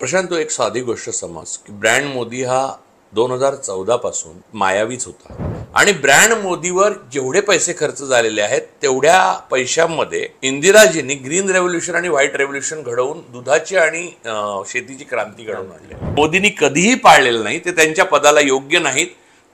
प्रशांत, तो एक साधी गोष्ट समज की ब्रँड मोदी हा 2014 पासून मायावीच होता आणि ब्रँड मोदीवर जेवढे पैसे खर्च झालेले आहेत तेवढ्या पैशांमध्ये इंदिराजींनी ग्रीन रेव्होल्यूशन आणि व्हाईट रेव्होल्यूशन घडवून दुधाची आणि शेतीची क्रांती घडवून आणली. मोदींनी कधीही पाळलेलं नाही, ते त्यांच्या पदाला योग्य नाहीत.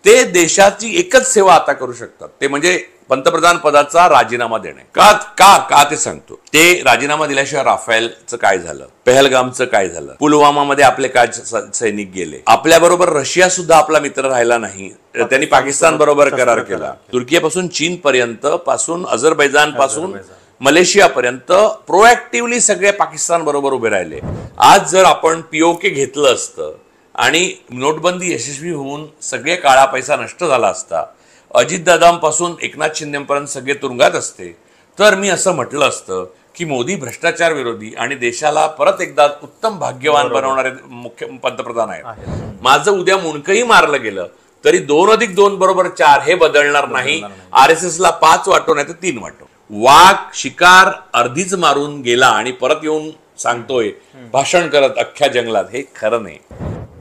ते देशाची एकच सेवा आता करू शकतात, ते म्हणजे पंतप्रधान पदाचा राजीनामा देणे. का का का ते सांगतो. ते राजीनामा दिल्याशिवाय राफेलचं काय झालं, पहलगामचं काय झालं, पुलवामामध्ये आपले काय सैनिक गेले, आपल्याबरोबर रशिया सुद्धा आपला मित्र राहिला नाही, त्यांनी पाकिस्तान बरोबर करार केला, तुर्कीपासून चीन पर्यंत पासून अझरबैजान पासून मलेशिया पर्यंत प्रोएक्टिव्हली सगळे पाकिस्तान बरोबर उभे राहिले. आज जर आपण पीओके घेतलं असतं आणि नोटबंदी यशस्वी होऊन सगळे काळा पैसा नष्ट झाला असता, अजितदादांपासून एकनाथ शिंदेपर्यंत सगळे तुरुंगात असते, तर मी असं म्हटलं असतं की मोदी भ्रष्टाचार विरोधी आणि देशाला परत एकदा उत्तम भाग्यवान बनवणारे मुख्य पंतप्रधान आहेत. माझं उद्या मुंडकही मारलं गेलं तरी 2+2 = 4 हे बदलणार नाही. RSS ला 5 वाटो नाही तर 3 वाटो. वाघ शिकार अर्धीच मारून गेला आणि परत येऊन सांगतोय भाषण करत अख्ख्या जंगलात, हे खरं नाही.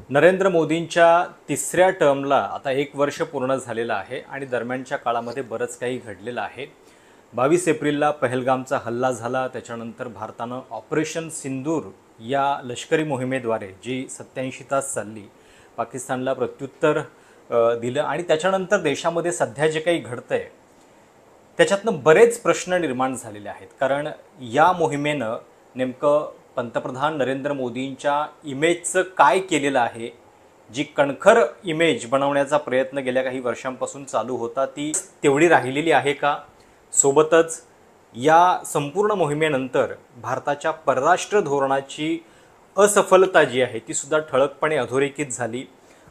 नरेंद्र मोदींच्या तिसऱ्या टर्मला आता 1 वर्ष पूर्ण झालेलं आहे आणि दरम्यानच्या काळामध्ये बरंच काही घडलेलं आहे. 22 एप्रिलला पहलगामचा हल्ला झाला. त्याच्यानंतर भारतानं ऑपरेशन सिंदूर या लष्करी मोहिमेद्वारे जी 87 तास चालली, पाकिस्तानला प्रत्युत्तर दिलं आणि त्याच्यानंतर देशामध्ये सध्या जे काही घडतंय त्याच्यातनं बरेच प्रश्न निर्माण झालेले आहेत. कारण या मोहिमेनं नेमकं पंतप्रधान नरेंद्र मोदींच्या इमेजचं काय केलेलं आहे. जी कणखर इमेज बनवण्याचा प्रयत्न गेल्या काही वर्षांपासून चालू होता, ती तेवढी राहिलेली आहे का? सोबतच या संपूर्ण मोहिमेनंतर भारताच्या परराष्ट्र धोरणाची असफलता जी आहे ती सुद्धा ठळकपणे अधोरेखित झाली.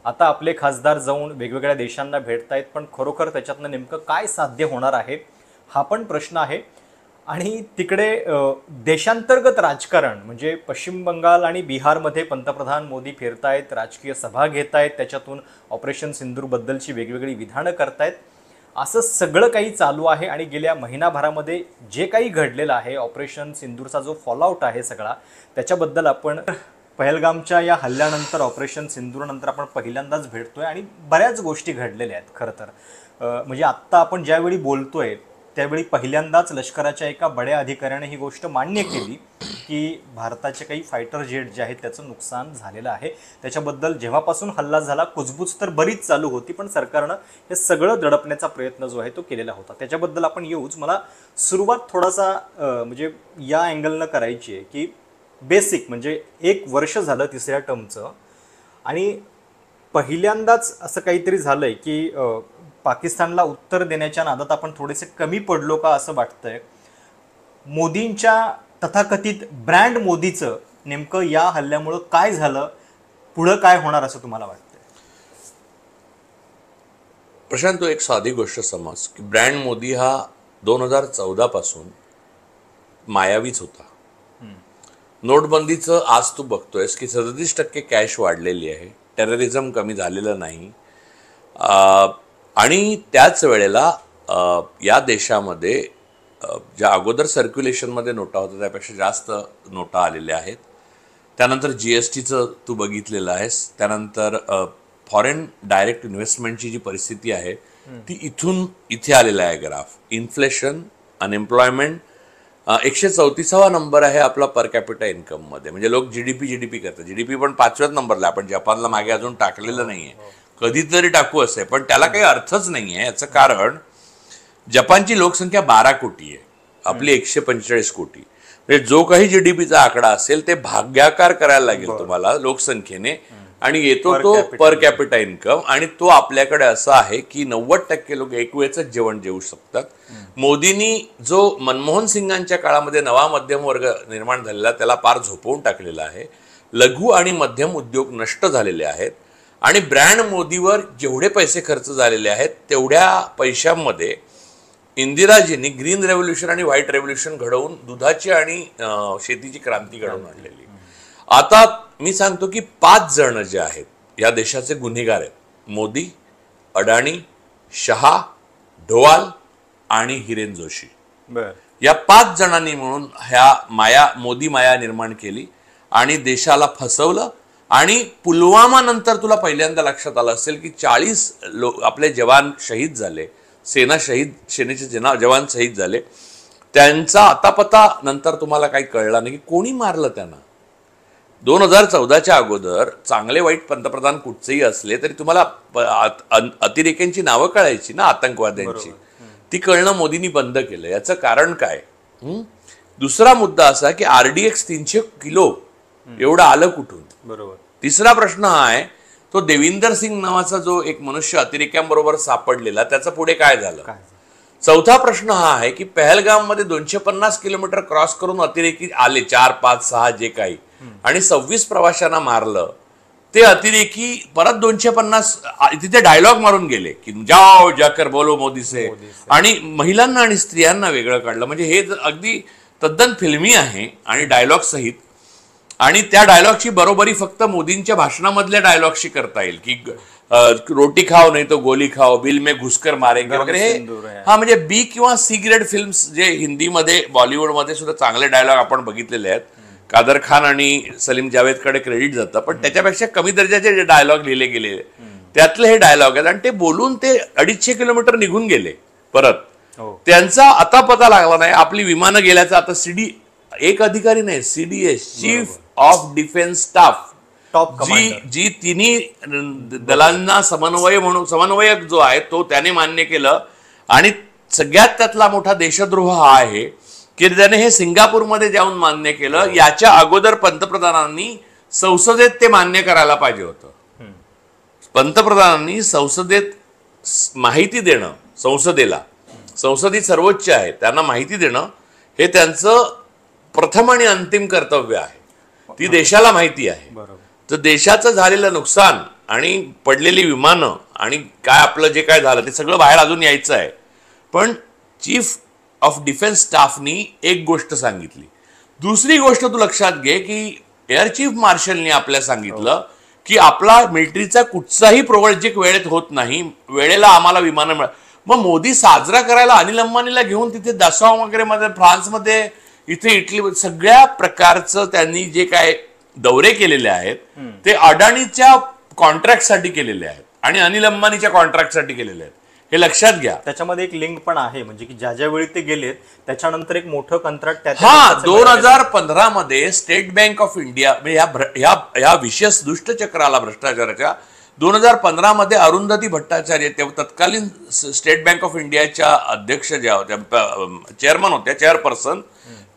आता आपले खासदार जाऊन वेगवेगळ्या देशांना भेटतायत, पण खरोखर त्याच्यातनं नेमकं काय साध्य होणार आहे हा पण प्रश्न आहे. आणि तिकडे देशांतर्गत राजकारण म्हणजे पश्चिम बंगाल आणि बिहारमध्ये पंतप्रधान मोदी फिरतायत, राजकीय सभा घेत आहेत, त्याच्यातून ऑपरेशन सिंदूरबद्दलची वेगवेगळी विधानं करतायत. असं सगळं काही चालू आहे आणि गेल्या महिनाभरामध्ये जे काही घडलेलं आहे, ऑपरेशन सिंदूरचा जो फॉलआउट आहे सगळा, त्याच्याबद्दल आपण पहलगामच्या या हल्ल्यानंतर ऑपरेशन सिंदूरनंतर आपण पहिल्यांदाच भेटतोय आणि बऱ्याच गोष्टी घडलेल्या आहेत. खरं तर म्हणजे आत्ता आपण ज्यावेळी बोलतोय त्यावेळी पहिल्यांदाच लष्कराच्या एका बड्या अधिकाऱ्याने ही गोष्ट मान्य केली की भारताचे काही फायटर जेट जे आहेत त्याचं नुकसान झालेलं आहे. त्याच्याबद्दल जेव्हापासून हल्ला झाला कुजबूज तर बरीच चालू होती, पण सरकारनं हे सगळं दडपण्याचा प्रयत्न जो आहे तो केलेला होता. त्याच्याबद्दल आपण येऊच. मला सुरुवात थोडासा म्हणजे या अँगलनं करायची आहे की बेसिक म्हणजे 1 वर्ष झालं तिसऱ्या टर्मचं आणि पहिल्यांदाच असं काहीतरी झालंय की पाकिस्तानला उत्तर देण्याच्या नादात आपण थोडेसे कमी पडलो का असं वाटतंय. मोदींच्या तथाकथित ब्रँड मोदीचं नेमकं या हल्ल्यामुळं काय झालं, पुढं काय होणार असं तुम्हाला वाटतंय? प्रशांत, तो एक साधी गोष्ट समज की ब्रँड मोदी हा 2014 पासून मायावीच होता. नोटबंदीचं आज तू बघतोयस की 37% कॅश वाढलेली आहे, टेररिझम कमी झालेलं नाही. आणि त्याच वेळेला या देशामध्ये ज्या अगोदर सर्क्युलेशनमध्ये नोटा होत्या त्यापेक्षा जास्त नोटा आलेल्या आहेत. त्यानंतर GSTचं तू बघितलेलं आहेस. त्यानंतर फॉरेन डायरेक्ट इन्व्हेस्टमेंटची जी परिस्थिती आहे ती इथून इथे आलेला आहे ग्राफ. इन्फ्लेशन, अनएम्प्लॉयमेंट 134वा नंबर आहे आपला पर कॅपिटा इन्कममध्ये. म्हणजे लोक जीडीपी करतात. जीडीपी पण 5व्याच नंबरला. आपण जपानला मागे अजून टाकलेलं नाही आहे, कधीतरी टाकू असं, पण त्याला काही अर्थच नाही आहे. याचं कारण जपानची लोकसंख्या 12 कोटी आहे, आपली 145 कोटी. म्हणजे जो काही जीडीपीचा आकडा असेल ते भागाकार करायला लागेल तुम्हाला लोकसंख्येने, आणि येतो तो पर कॅपिटा इन्कम. आणि तो आपल्याकडे असा आहे की 90% लोक एक वेळचं जेवण जेवू शकतात. मोदींनी जो मनमोहन सिंगांच्या काळामध्ये नवा मध्यम वर्ग निर्माण झालेला त्याला पार झोपवून टाकलेला आहे. लघु आणि मध्यम उद्योग नष्ट झालेले आहेत आणि ब्रँड मोदीवर जेवढे पैसे खर्च झालेले आहेत तेवढ्या पैशांमध्ये इंदिराजींनी ग्रीन रेव्होल्यूशन आणि व्हाईट रेव्होल्यूशन घडवून दुधाची आणि शेतीची क्रांती घडवून आणलेली. आता मी सांगतो की 5 जण जे आहेत या देशाचे गुन्हेगार आहेत, मोदी, अडाणी, शहा, ढोवाल आणि हिरेन जोशी. या 5 जणांनी म्हणून ह्या मोदी माया निर्माण केली आणि देशाला फसवलं. आणि पुलवामा नंतर तुला पहिल्यांदा लक्षात आलं असेल की 40 आपले जवान शहीद झाले, सेनेचे जवान शहीद झाले. त्यांचा अतापता नंतर तुम्हाला काही कळला नाही की कोणी मारलं त्यांना. 2014च्या अगोदर चांगले वाईट पंतप्रधान कुठचेही असले तरी तुम्हाला अतिरेक्यांची नावं कळायची ना, आतंकवाद्यांची. ती कळणं मोदींनी बंद केलं. याचं कारण काय? दुसरा मुद्दा असा की RDX 300 किलो एवढं आलं कुठून? बरोबर. तिसरा प्रश्न हा आहे, तो देविंदर सिंग नावाचा जो एक मनुष्य अतिरेक्यांबरोबर सापडलेला, त्याचं पुढे काय झालं? चौथा प्रश्न हा आहे की पहलगाम मध्ये 250 किलोमीटर क्रॉस करून अतिरेकी आले, 4, 5, 6 जे काही, आणि 26 प्रवाशांना मारलं. ते अतिरेकी परत 250 तिथे डायलॉग मारून गेले की जाओ जाकर बोलो मोदी से, आणि महिलांना आणि स्त्रियांना वेगळं काढलं. म्हणजे हे अगदी तद्दन फिल्मी आहे आणि डायलॉग सहित. आणि त्या डायलॉगची बरोबरी फक्त मोदींच्या भाषणामधल्या डायलॉगशी करता येईल की रोटी खाओ नाही तो गोली खाओ, बिल में घुसकर मारेंगे वगैरे. हे हा म्हणजे B किंवा C ग्रेड फिल्म्स जे हिंदीमध्ये बॉलिवूडमध्ये सुद्धा चांगले डायलॉग आपण बघितलेले आहेत. कादर खान आणि सलीम जावेदकडे क्रेडिट जातं, पण त्याच्यापेक्षा कमी दर्जाचे जे डायलॉग लिहिले गेले त्यातले हे डायलॉग आहेत. आणि ते बोलून ते 250 किलोमीटर निघून गेले परत. त्यांचा आता पता लागला नाही. आपली विमानं गेल्याचा आता एक अधिकारी नाही, CDS chief of defence staff, जी तिन्ही दलांना समन्वयक जो आहे तो त्याने मान्य केलं. आणि सगळ्यात त्यातला मोठा देशद्रोह हा आहे की त्याने हे सिंगापूरमध्ये जाऊन मान्य केलं. याच्या अगोदर पंतप्रधानांनी संसदेत ते मान्य करायला पाहिजे होतं. पंतप्रधानांनी संसदेत माहिती देणं, संसदी सर्वोच्च आहे, त्यांना माहिती देणं हे त्यांचं प्रथम आणि अंतिम कर्तव्य आहे. ती देशाला माहिती आहे. तर देशाचं झालेलं नुकसान आणि पडलेली विमानं आणि काय आपलं जे काय झालं ते सगळं बाहेर अजून यायचं आहे. पण चीफ ऑफ डिफेन्स स्टाफनी एक गोष्ट सांगितली. दुसरी गोष्ट तू लक्षात घे की एअर चीफ मार्शलनी आपल्याला सांगितलं की आपला मिलिटरीचा कुठचाही प्रोजेक्ट वेळेत होत नाही, वेळेला आम्हाला विमानं मिळत. मग मोदी साजरा करायला अनिल अंबानीला घेऊन तिथे दसाव वगैरे मध्ये, फ्रान्समध्ये, इथे इटली, सगळ्या प्रकारचं त्यांनी जे काय दौरे केलेले आहेत ते अडाणीच्या कॉन्ट्रॅक्टसाठी केलेले आहेत आणि अनिल अंबानीच्या कॉन्ट्रॅक्टसाठी केलेले आहेत. हे लक्षात घ्या. त्याच्यामध्ये एक लिंक पण आहे, म्हणजे की ज्या वेळी ते गेलेत त्याच्यानंतर एक मोठं कंत्राट 2015 मध्ये स्टेट बँक ऑफ इंडिया ह्या विशेष दुष्टचक्राला भ्रष्टाचाराच्या 2015 मध्ये अरुंधती भट्टाचार्य तेव्हा तत्कालीन स्टेट बँक ऑफ इंडियाच्या अध्यक्ष ज्या होत्या, चेअरमन होत्या, चेअरपर्सन,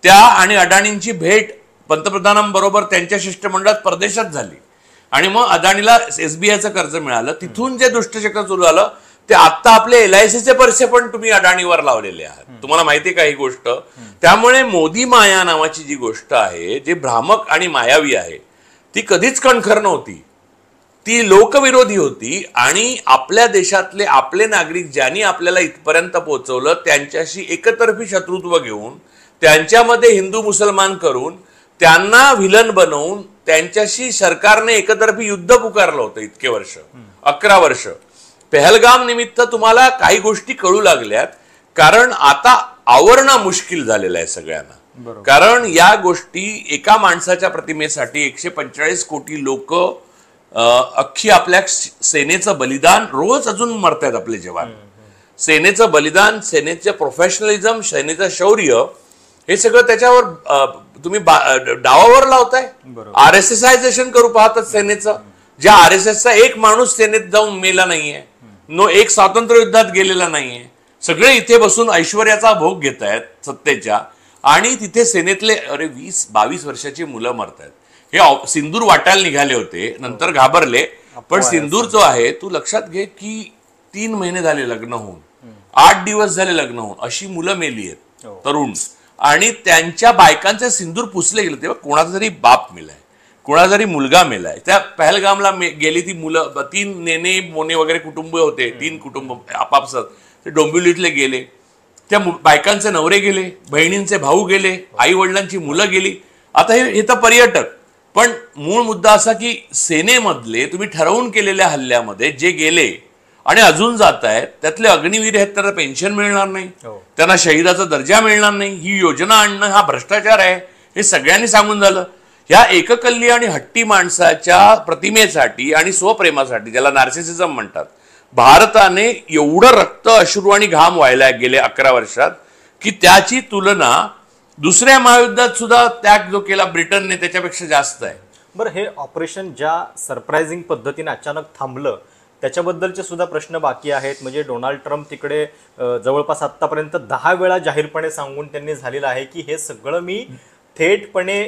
त्या आणि अडाणींची भेट पंतप्रधानांबरोबर त्यांच्या शिष्टमंडळात परदेशात झाली. आणि मग अदानीला SBIचं कर्ज मिळालं. तिथून जे दुष्टचक्र सुरू झालं ते आता आपले LICचे पैसे पण तुम्ही अडाणीवर लावलेले आहात. तुम्हाला माहिती आहे का ही गोष्ट? त्यामुळे मोदी माया नावाची जी गोष्ट आहे, जी भ्रामक आणि मायावी आहे, ती कधीच कणखर नव्हती. ती लोकविरोधी होती. आणि आपल्या देशातले आपले नागरिक ज्यांनी आपल्याला इथपर्यंत पोहोचवलं त्यांच्याशी एकतर्फी शत्रुत्व घेऊन, त्यांच्यामध्ये हिंदू मुसलमान करून, त्यांना व्हिलन बनवून त्यांच्याशी सरकारने एकतर्फी युद्ध पुकारलं होतं इतके वर्ष, 11 वर्ष. पहलगाम निमित्त तुम्हाला काही गोष्टी कळू लागल्यात, कारण आता आवरणं मुश्किल झालेलं आहे सगळ्यांना. कारण या गोष्टी एका माणसाच्या प्रतिमेसाठी 145 कोटी लोक, अख्खी आपल्या सेनेचं बलिदान, रोज अजून मरतायत आपले जवान. सेनेचं बलिदान, सेनेचं प्रोफेशनलिझम, सेनेचं शौर्य, हे सगळं त्याच्यावर तुम्ही डावावर लावताय. RSSization करू पाहतात सेनेचं. ज्या RSSचा एक माणूस सेनेत जाऊन मेला नाहीये, एक स्वातंत्र्य युद्धात गेलेला नाहीये. सगळे इथे बसून ऐश्वर्याचा भोग घेत आहेत सत्तेच्या, आणि तिथे सेनेतले 20-22 वर्षाची मुलं मरतायत. हे सिंदूर वाटायला निघाले होते, नंतर घाबरले. पण सिंदूर जो आहे, तू लक्षात घे की 3 महिने झाले लग्न होऊन, 8 दिवस झाले लग्न होऊन, अशी मुलं मेली आहेत तरुण. आणि त्यांच्या बायकांचे सिंदूर पुसले गेले तेव्हा कोणाचा तरी बाप मेलाय, कोणाचा तरी मुलगा मेलाय. त्या पहलगामला गेली ती मुलं, 3 नेने मोने वगैरे कुटुंब होते, 3 कुटुंब आपापसात ते डोंबिवलीतले गेले. त्या बायकांचे नवरे गेले, बहिणींचे भाऊ गेले, आई वडिलांची मुलं गेली. आता हे तर पर्यटक. पण मूळ मुद्दा असा की सेनेमधले तुम्ही ठरवून केलेल्या हल्ल्यामध्ये जे गेले आणि अजून जात आहेत त्यातले अग्निवीर आहेत, त्यांना पेन्शन मिळणार नाही, त्यांना शहीदाचा दर्जा मिळणार नाही. ही योजना आणणं हा भ्रष्टाचार आहे, हे सगळ्यांनी सांगून झालं. ह्या एककल्ली आणि हट्टी माणसाच्या प्रतिमेसाठी आणि स्वप्रेमासाठी, ज्याला नार्सिसिझम म्हणतात, भारताने एवढं रक्त, अश्रू आणि घाम व्हायला गेले 11 वर्षात की त्याची तुलना दुसऱ्या महायुद्धात सुद्धा त्याग जो केला ब्रिटनने त्याच्यापेक्षा जास्त आहे. बरं, हे ऑपरेशन ज्या सरप्रायझिंग पद्धतीने अचानक थांबलं त्याच्याबद्दलचे सुद्धा प्रश्न बाकी आहेत. म्हणजे डोनाल्ड ट्रम्प तिकडे जवळपास आत्तापर्यंत 10 वेळा जाहीरपणे सांगून त्यांनी झालेलं आहे की हे सगळं मी थेटपणे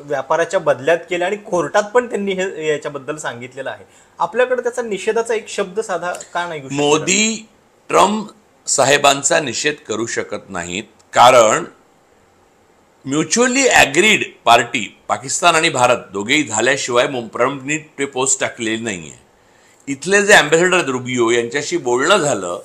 व्यापाराच्या बदल्यात केलं आणि कोर्टात पण त्यांनी हे याच्याबद्दल सांगितलेलं आहे. आपल्याकडे त्याचा निषेधाचा एक शब्द साधा का नाही? मोदी ट्रम्प साहेबांचा निषेध करू शकत नाहीत, कारण म्युच्युअली ॲग्रीड पार्टी पाकिस्तान आणि भारत दोघेही झाल्याशिवाय ट्रम्पनी ते पोस्ट टाकलेली नाहीये. इथले जे अँबॅसेडर रुबियो यांच्याशी बोलणं झालं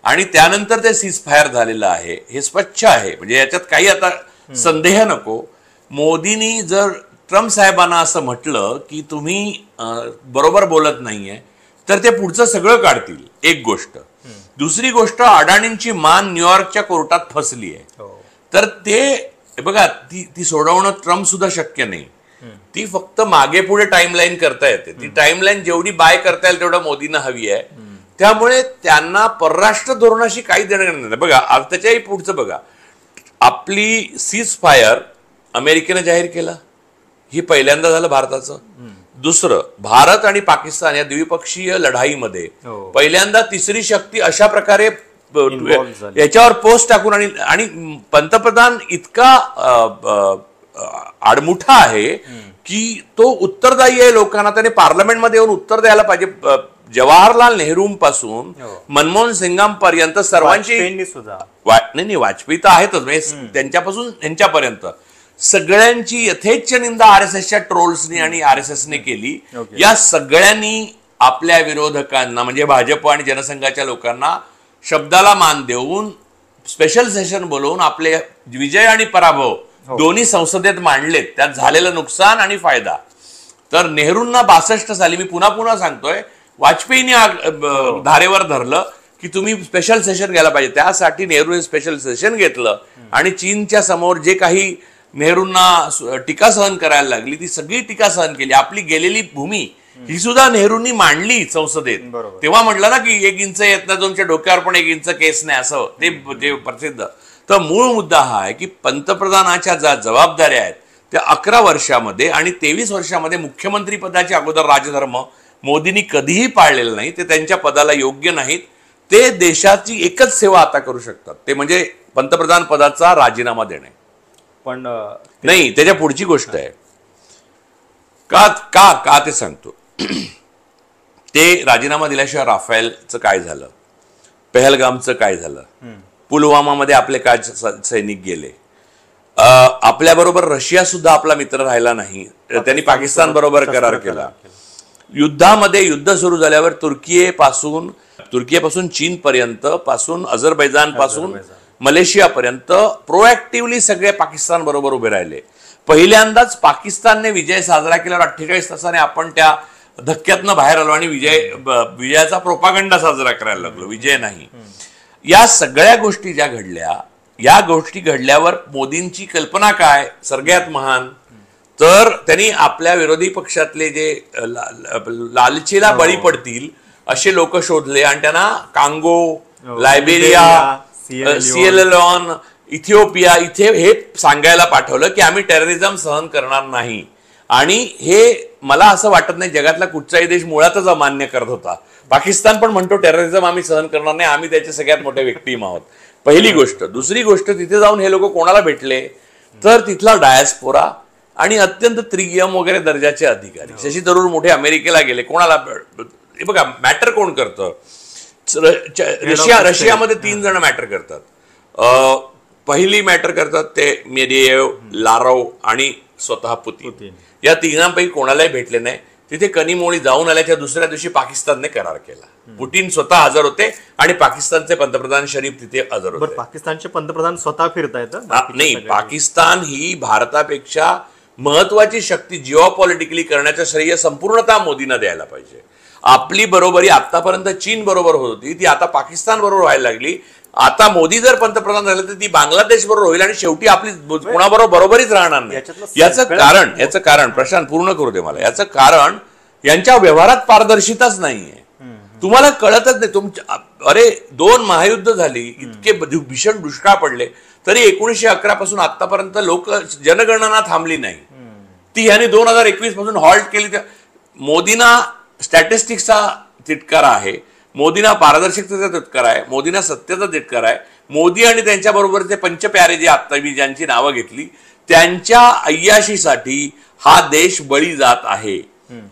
आणि त्यानंतर ते सीज फायर झालेलं आहे, हे स्वच्छ आहे. म्हणजे याच्यात काही आता संदेह नको. मोदींनी जर ट्रम्प साहेबांना असं म्हटलं की तुम्ही बरोबर बोलत नाहीये, तर ते पुढचं सगळं काढतील, एक गोष्ट. दुसरी गोष्ट, अडाणींची मान न्यूयॉर्कच्या कोर्टात फसली आहे, तर ते बघा ती सोडवणं ट्रम्प सुद्धा शक्य नाही. ती फक्त मागे पुढे टाइमलाईन करता येते. ती टाइमलाईन जेवढी बाय करता येईल तेवढं मोदींना हवी आहे. त्यामुळे त्यांना परराष्ट्र धोरणाशी काही देणं नाही. बघा त्याच्याही पुढचं बघा, आपली सीज फायर अमेरिकेनं जाहीर केला, ही पहिल्यांदा झालं भारताचं. दुसरं, भारत आणि पाकिस्तान या द्विपक्षीय लढाईमध्ये पहिल्यांदा तिसरी शक्ती अशा प्रकारे याच्यावर पोस्ट टाकून आणि पंतप्रधान इतका आडमुठा आहे की तो उत्तरदायी आहे लोकांना. त्याने पार्लमेंटमध्ये येऊन उत्तर द्यायला पाहिजे. जवाहरलाल नेहरूंपासून मनमोहन सिंगांपर्यंत सर्वांची, नाही वाजपेयी तर आहेतच, त्यांच्यापासून यांच्यापर्यंत सगळ्यांची यथेच्छ निंदा आरएसएसच्या ट्रोल्सनी आणि आरएसएसने केली. या सगळ्यांनी आपल्या विरोधकांना म्हणजे भाजप आणि जनसंघाच्या लोकांना शब्दाला मान देऊन स्पेशल सेशन बोलवून आपले विजय आणि पराभव दोन्ही संसदेत मांडलेत. त्यात झालेलं नुकसान आणि फायदा. तर नेहरूंना 62 साली, मी पुन्हा पुन्हा सांगतोय, वाजपेयीने धारेवर धरलं की तुम्ही स्पेशल सेशन घ्यायला पाहिजे. त्यासाठी नेहरूने स्पेशल सेशन घेतलं आणि चीनच्या समोर जे काही नेहरूंना टीका सहन करायला लागली ती सगळी टीका सहन केली. आपली गेलेली भूमी ही सुद्धा नेहरूंनी मांडली संसदेत. तेव्हा म्हटलं ना की 1 इंच येत ना तुमच्या डोक्यावर पण 1 इंच केस नाही, असं ते प्रसिद्ध. तर मूळ मुद्दा हा आहे की पंतप्रधानाच्या ज्या जबाबदाऱ्या आहेत त्या 11 वर्षामध्ये आणि 23 वर्षामध्ये मुख्यमंत्री पदाच्या अगोदर राजधर्म मोदींनी कधीही पाळलेलं नाही. ते त्यांच्या पदाला योग्य नाहीत. ते देशाची एकच सेवा आता करू शकतात, ते म्हणजे पंतप्रधान पदाचा राजीनामा देणे. पण नाही, त्याच्या पुढची गोष्ट आहे. का का का ते सांगतो. ते राजीनामा दिल्याशिवाय राफेलचं काय झालं, पहलगामचं काय झालं, पुलवामामध्ये आपले काय सैनिक गेले, आपल्याबरोबर रशिया सुद्धा आपला मित्र राहिला नाही, त्यांनी पाकिस्तान बरोबर करार केला. युद्धामध्ये युद्ध सुरू झाल्यावर तुर्कीपासून चीन पर्यंत पासून अझरबैजान पासून मलेशियापर्यंत प्रोएक्टिव्हली सगळे पाकिस्तान बरोबर उभे राहिले. पहिल्यांदाच पाकिस्तानने विजय साजरा केल्यावर 48 तासाने आपण त्या धक्क्यातनं बाहेर आलो आणि विजयाचा प्रोपागंडा साजरा करायला लागलो, विजय नाही. या सगळ्या गोष्टी ज्या घडल्या, या गोष्टी घडल्यावर मोदींची कल्पना काय, सगळ्यात महान, तर त्यांनी आपल्या विरोधी पक्षातले जे लालचीला बळी पडतील असे लोक शोधले आणि त्यांना कांगो, लायबेरिया, सिएरा, इथिओपिया इथे हे सांगायला पाठवलं की आम्ही टेररिझम सहन करणार नाही. आणि हे मला असं वाटत नाही जगातला कुठचाही देश मुळातच अमान्य करत होता. पाकिस्तान पण म्हणतो टेररिझम आम्ही सहन करणार नाही, आम्ही त्याचे सगळ्यात मोठे विक्टीम आहोत. पहिली गोष्ट. दुसरी गोष्ट, तिथे जाऊन हे लोक कोणाला भेटले तर तिथला डायस्पोरा आणि अत्यंत त्रियम वगैरे दर्जाचे अधिकारी. शशी थरूर मोठे अमेरिकेला गेले, कोणाला, बघा मॅटर कोण करतं, रशियामध्ये 3 जण मॅटर करतात. पहिली मॅटर करतात ते मेदिएव, लारोव आणि स्वतः पुतीन. या तिघांपैकी कोणालाही भेटले नाही. तिथे कनिमोळी जाऊन आल्याच्या दुसऱ्या दिवशी पाकिस्तानने करार केला. पुतीन स्वतः हजर होते आणि पाकिस्तानचे पंतप्रधान शरीफ तिथे हजर होते. पाकिस्तानचे पंतप्रधान स्वतः फिरतायत नाही, पाकिस्तान ही भारतापेक्षा महत्वाची शक्ती जिओ पॉलिटिकली करण्याचं श्रेय संपूर्णतः मोदींना द्यायला पाहिजे. आपली बरोबरी आतापर्यंत चीन बरोबर होत होती, ती आता पाकिस्तान बरोबर व्हायला लागली. आता मोदी जर पंतप्रधान झाले तर ती बांगलादेश बरोबर होईल आणि शेवटी आपली कोणाबरोबर बरोबरीच राहणार नाही. याचं कारण प्रशांत पूर्ण करू दे मला. याचं कारण यांच्या व्यवहारात पारदर्शिताच नाहीये. तुम्हाला कळतच नाही. अरे 2 महायुद्ध झाली, इतके भीषण दुष्काळ पडले, तरी 1911 पासून आतापर्यंत लोक जनगणना थांबली नाही. ती ह्याने 2021 पासून हॉल्ट केली. मोदींना स्टॅटिस्टिक्सचा तिटकारा आहे, मोदींना पारदर्शकतेचा तिटकारा आहे, मोदींना सत्तेचा तिटकारा आहे. मोदी आणि त्यांच्या बरोबरचे पंचप्यारे जे आत्ता मी ज्यांची नावं घेतली त्यांच्या अय्याशीसाठी हा देश बळी जात आहे.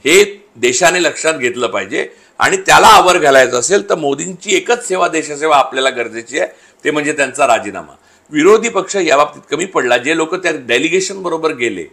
हे देशाने लक्षात घेतलं पाहिजे आणि त्याला आवर घालायचं असेल तर मोदींची एकच सेवा, देशसेवा आपल्याला गरजेची आहे, ते म्हणजे त्यांचा राजीनामा. विरोधी पक्ष या बाबतीत कमी पडला. जे लोक त्या डेलिगेशन बरोबर गेले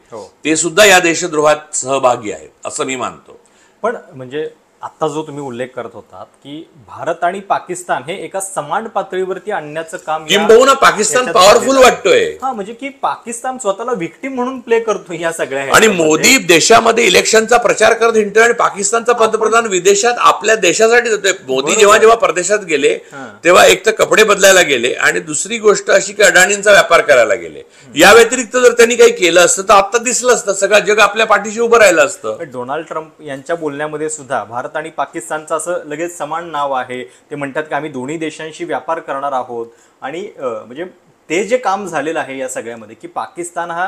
ते सुद्धा या देशद्रोहात सहभागी आहेत असं मी मानतो. पण म्हणजे आता जो तुम्ही उल्लेख करत होतात की भारत आणि पाकिस्तान हे एका समान पातळीवरती आणण्याचं काम, किंबहुना पाकिस्तान पॉवरफुल वाटतोय. म्हणजे की पाकिस्तान स्वतःला विक्टिम म्हणून प्ले करतो या सगळ्या. आणि मोदी देशामध्ये इलेक्शनचा प्रचार करत हिंडतोय आणि पाकिस्तानचा पंतप्रधान विदेशात आपल्या देशासाठी जातोय. मोदी जेव्हा परदेशात गेले तेव्हा एक तर कपडे बदलायला गेले आणि दुसरी गोष्ट अशी की अडाणींचा व्यापार करायला गेले. या व्यतिरिक्त जर त्यांनी काही केलं असतं तर आता दिसलं असतं, सगळं जग आपल्या पाठीशी उभं राहिलं असतं. डोनाल्ड ट्रम्प यांच्या बोलण्यामध्ये सुद्धा भारत आणि पाकिस्तानचं असं लगेच समान नाव आहे. ते म्हणतात की आम्ही दोन्ही देशांशी व्यापार करणार आहोत. आणि म्हणजे ते जे काम झालेलं आहे या सगळ्यामध्ये की पाकिस्तान हा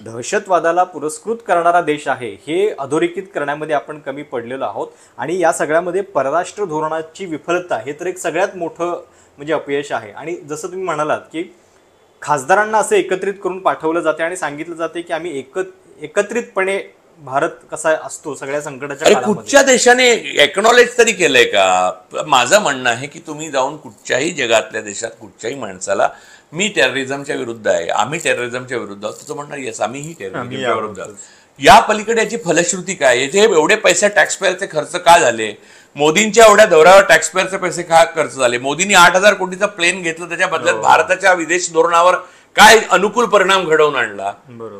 दहशतवादाला पुरस्कृत करणारा देश आहे हे अधोरेखित करण्यामध्ये आपण कमी पडलेलो आहोत. आणि या सगळ्यामध्ये परराष्ट्र धोरणाची विफलता हे तर एक सगळ्यात मोठं म्हणजे अपयश आहे. आणि जसं तुम्ही म्हणालात की खासदारांना असं एकत्रित करून पाठवलं जाते आणि सांगितलं जाते की आम्ही एकत्रितपणे भारत कसा असतो सगळ्या संकटाच्या काळामध्ये. कुठच्या देशाने एक्नॉलेज तरी केलंय का? माझं म्हणणं आहे की तुम्ही जाऊन कुठच्याही जगातल्या देशात कुठच्याही माणसाला मी टेररिझमच्या विरुद्ध आहे, आम्ही टेररिझमच्या विरुद्ध आहोत, तुझं म्हणणार येस आम्हीही टेररिझमच्या विरुद्ध आहोत. या पलीकडे याची फलश्रुती काय? याचे एवढे पैसे टॅक्सपेअरचे खर्च का झाले? मोदींच्या एवढ्या दौऱ्यावर टॅक्सपेअरचे पैसे का खर्च झाले? मोदींनी 8,000 कोटीचा प्लेन घेतलं, त्याच्या बदल्यात भारताच्या विदेश धोरणावर काय अनुकूल परिणाम घडवून आणला?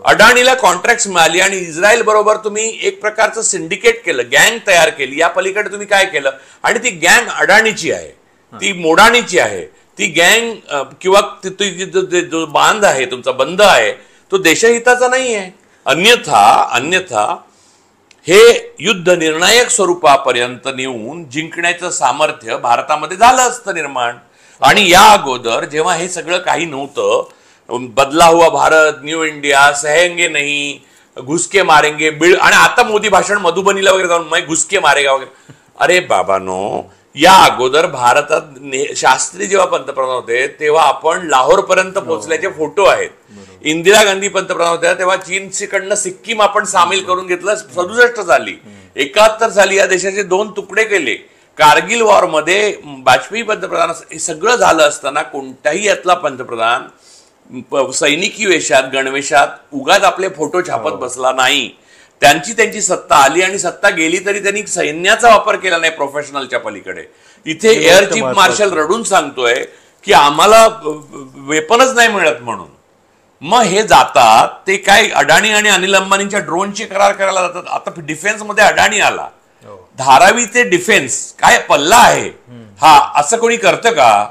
अडाणीला कॉन्ट्रॅक्ट मिळाली आणि इस्रायल बरोबर तुम्ही एक प्रकारचं सिंडिकेट केलं, गँग तयार केली. या पलीकडे तुम्ही काय केलं? आणि ती गँग अडाणीची आहे, ती मोडाणीची आहे. ती गँग किंवा जो बांध आहे तुमचा बंद आहे तो देशहिताचा नाही आहे. अन्यथा हे युद्ध निर्णायक स्वरूपापर्यंत नेऊन जिंकण्याचं सामर्थ्य भारतामध्ये झालं असतं निर्माण. आणि या अगोदर जेव्हा हे सगळं काही नव्हतं, बदला हुआ भारत, न्यू इंडिया, सहेंगे नहीं, घुसके मारेंगे, आणि आता मोदी भाषण मधुबनीला वगैरे जाऊन मैं घुसके मारेगा वगैरे. अरे बाबानो, या अगोदर भारतात शास्त्री जेव्हा पंतप्रधान होते तेव्हा आपण लाहोर पर्यंत पोहोचल्याचे फोटो आहेत. इंदिरा गांधी पंतप्रधान होत्या तेव्हा चीनकडनं सिक्कीम आपण सामील करून घेतलं. 67 साली, 71 साली या देशाचे 2 तुकडे केले. कारगिल वॉर मध्ये वाजपेयी पंतप्रधान, हे सगळं झालं असताना कोणताही यातला पंतप्रधान सैनिकी वेशात, गणवेशात उगाच आपले फोटो छापत बसला नाही. त्यांची सत्ता आली आणि सत्ता गेली तरी त्यांनी सैन्याचा वापर केला नाही प्रोफेशनलच्या पलीकडे. इथे एअर चीफ मार्शल रडून सांगतोय की आम्हाला वेपनच नाही मिळत म्हणून. मग हे जातात ते काय अडाणी आणि अनिल अंबानींच्या ड्रोनचे करार करायला जातात. आता डिफेन्स मध्ये अडाणी आला, धारावी ते डिफेन्स काय पल्ला आहे हा, असं कोणी करतं का?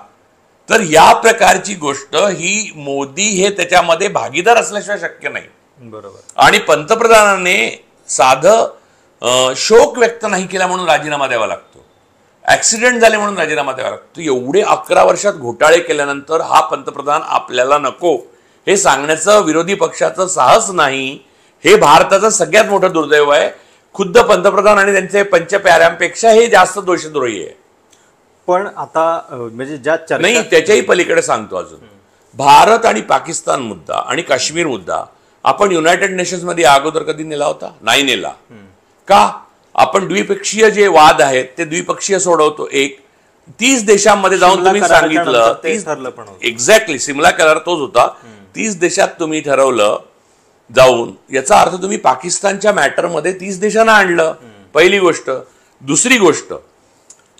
तर या प्रकारची गोष्ट ही मोदी हे त्याच्यामध्ये भागीदार असल्याशिवाय शक्य नाही. बरोबर. आणि पंतप्रधानाने साधं शोक व्यक्त नाही केला म्हणून राजीनामा द्यावा लागतो, ऍक्सिडेंट झाले म्हणून राजीनामा द्यावा लागतो. एवढे 11 वर्षात घोटाळे केल्यानंतर हा पंतप्रधान आपल्याला नको हे सांगण्याचं विरोधी पक्षाचं साहस नाही. हे भारताचं सगळ्यात मोठं दुर्दैव आहे. खुद्द पंतप्रधान आणि त्यांचे पंचप्याऱ्यांपेक्षा हे जास्त दोषद्रोही आहे. पण आता म्हणजे ज्या नाही, त्याच्याही पलीकडे सांगतो अजून, भारत आणि पाकिस्तान मुद्दा आणि काश्मीर मुद्दा आपण युनायटेड नेशन्स मध्ये अगोदर कधी नेला होता? नाही नेला. का? आपण द्विपक्षीय जे वाद आहेत ते द्विपक्षीय सोडवतो. 30 देशांमध्ये जाऊन तुम्ही सांगितलं, एक्झॅक्टली सिमला करार तोच होता. 30 देशात तुम्ही ठरवलं जाऊन, याचा अर्थ तुम्ही पाकिस्तानच्या मॅटरमध्ये 30 देशांना आणलं. पहिली गोष्ट. दुसरी गोष्ट,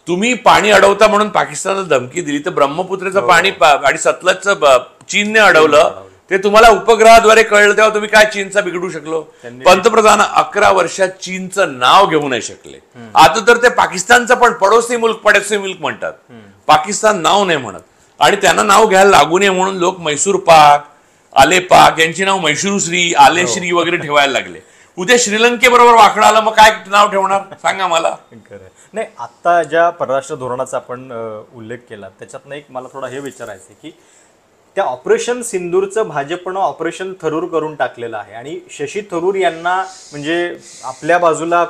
तुम्ही पाणी अडवता म्हणून पाकिस्तानला धमकी दिली तर ब्रह्मपुत्रेचं पाणी आणि सतलजचं चीनने अडवलं. ते तुम्हाला उपग्रहाद्वारे कळलं तेव्हा तुम्ही काय चीनचा बिघडू शकलो? पंतप्रधान 11 वर्षात चीनचं नाव घेऊ नाही शकले. आता तर ते पाकिस्तानचं पण पडोसी मुल्क म्हणतात, पाकिस्तान नाव नाही म्हणत. आणि त्यांना नाव घ्यायला लागू नये म्हणून लोक मैसूर पाक, आले पाक यांची नाव मैसूरश्री, आलेश्री वगैरे ठेवायला लागले. उद्या श्रीलंकेबरोबर वाकडं आलं मग काय नाव ठेवणार सांगा मला. नाही, आता ज्या परराष्ट्र धोरणाचा आपण उल्लेख केला त्याच्यातनं एक मला थोडा हे विचारायचं आहे की त्या ऑपरेशन सिंदूरचं भाजपनं ऑपरेशन थरूर करून टाकलेलं आहे आणि शशी थरूर यांना म्हणजे आपल्या बाजूला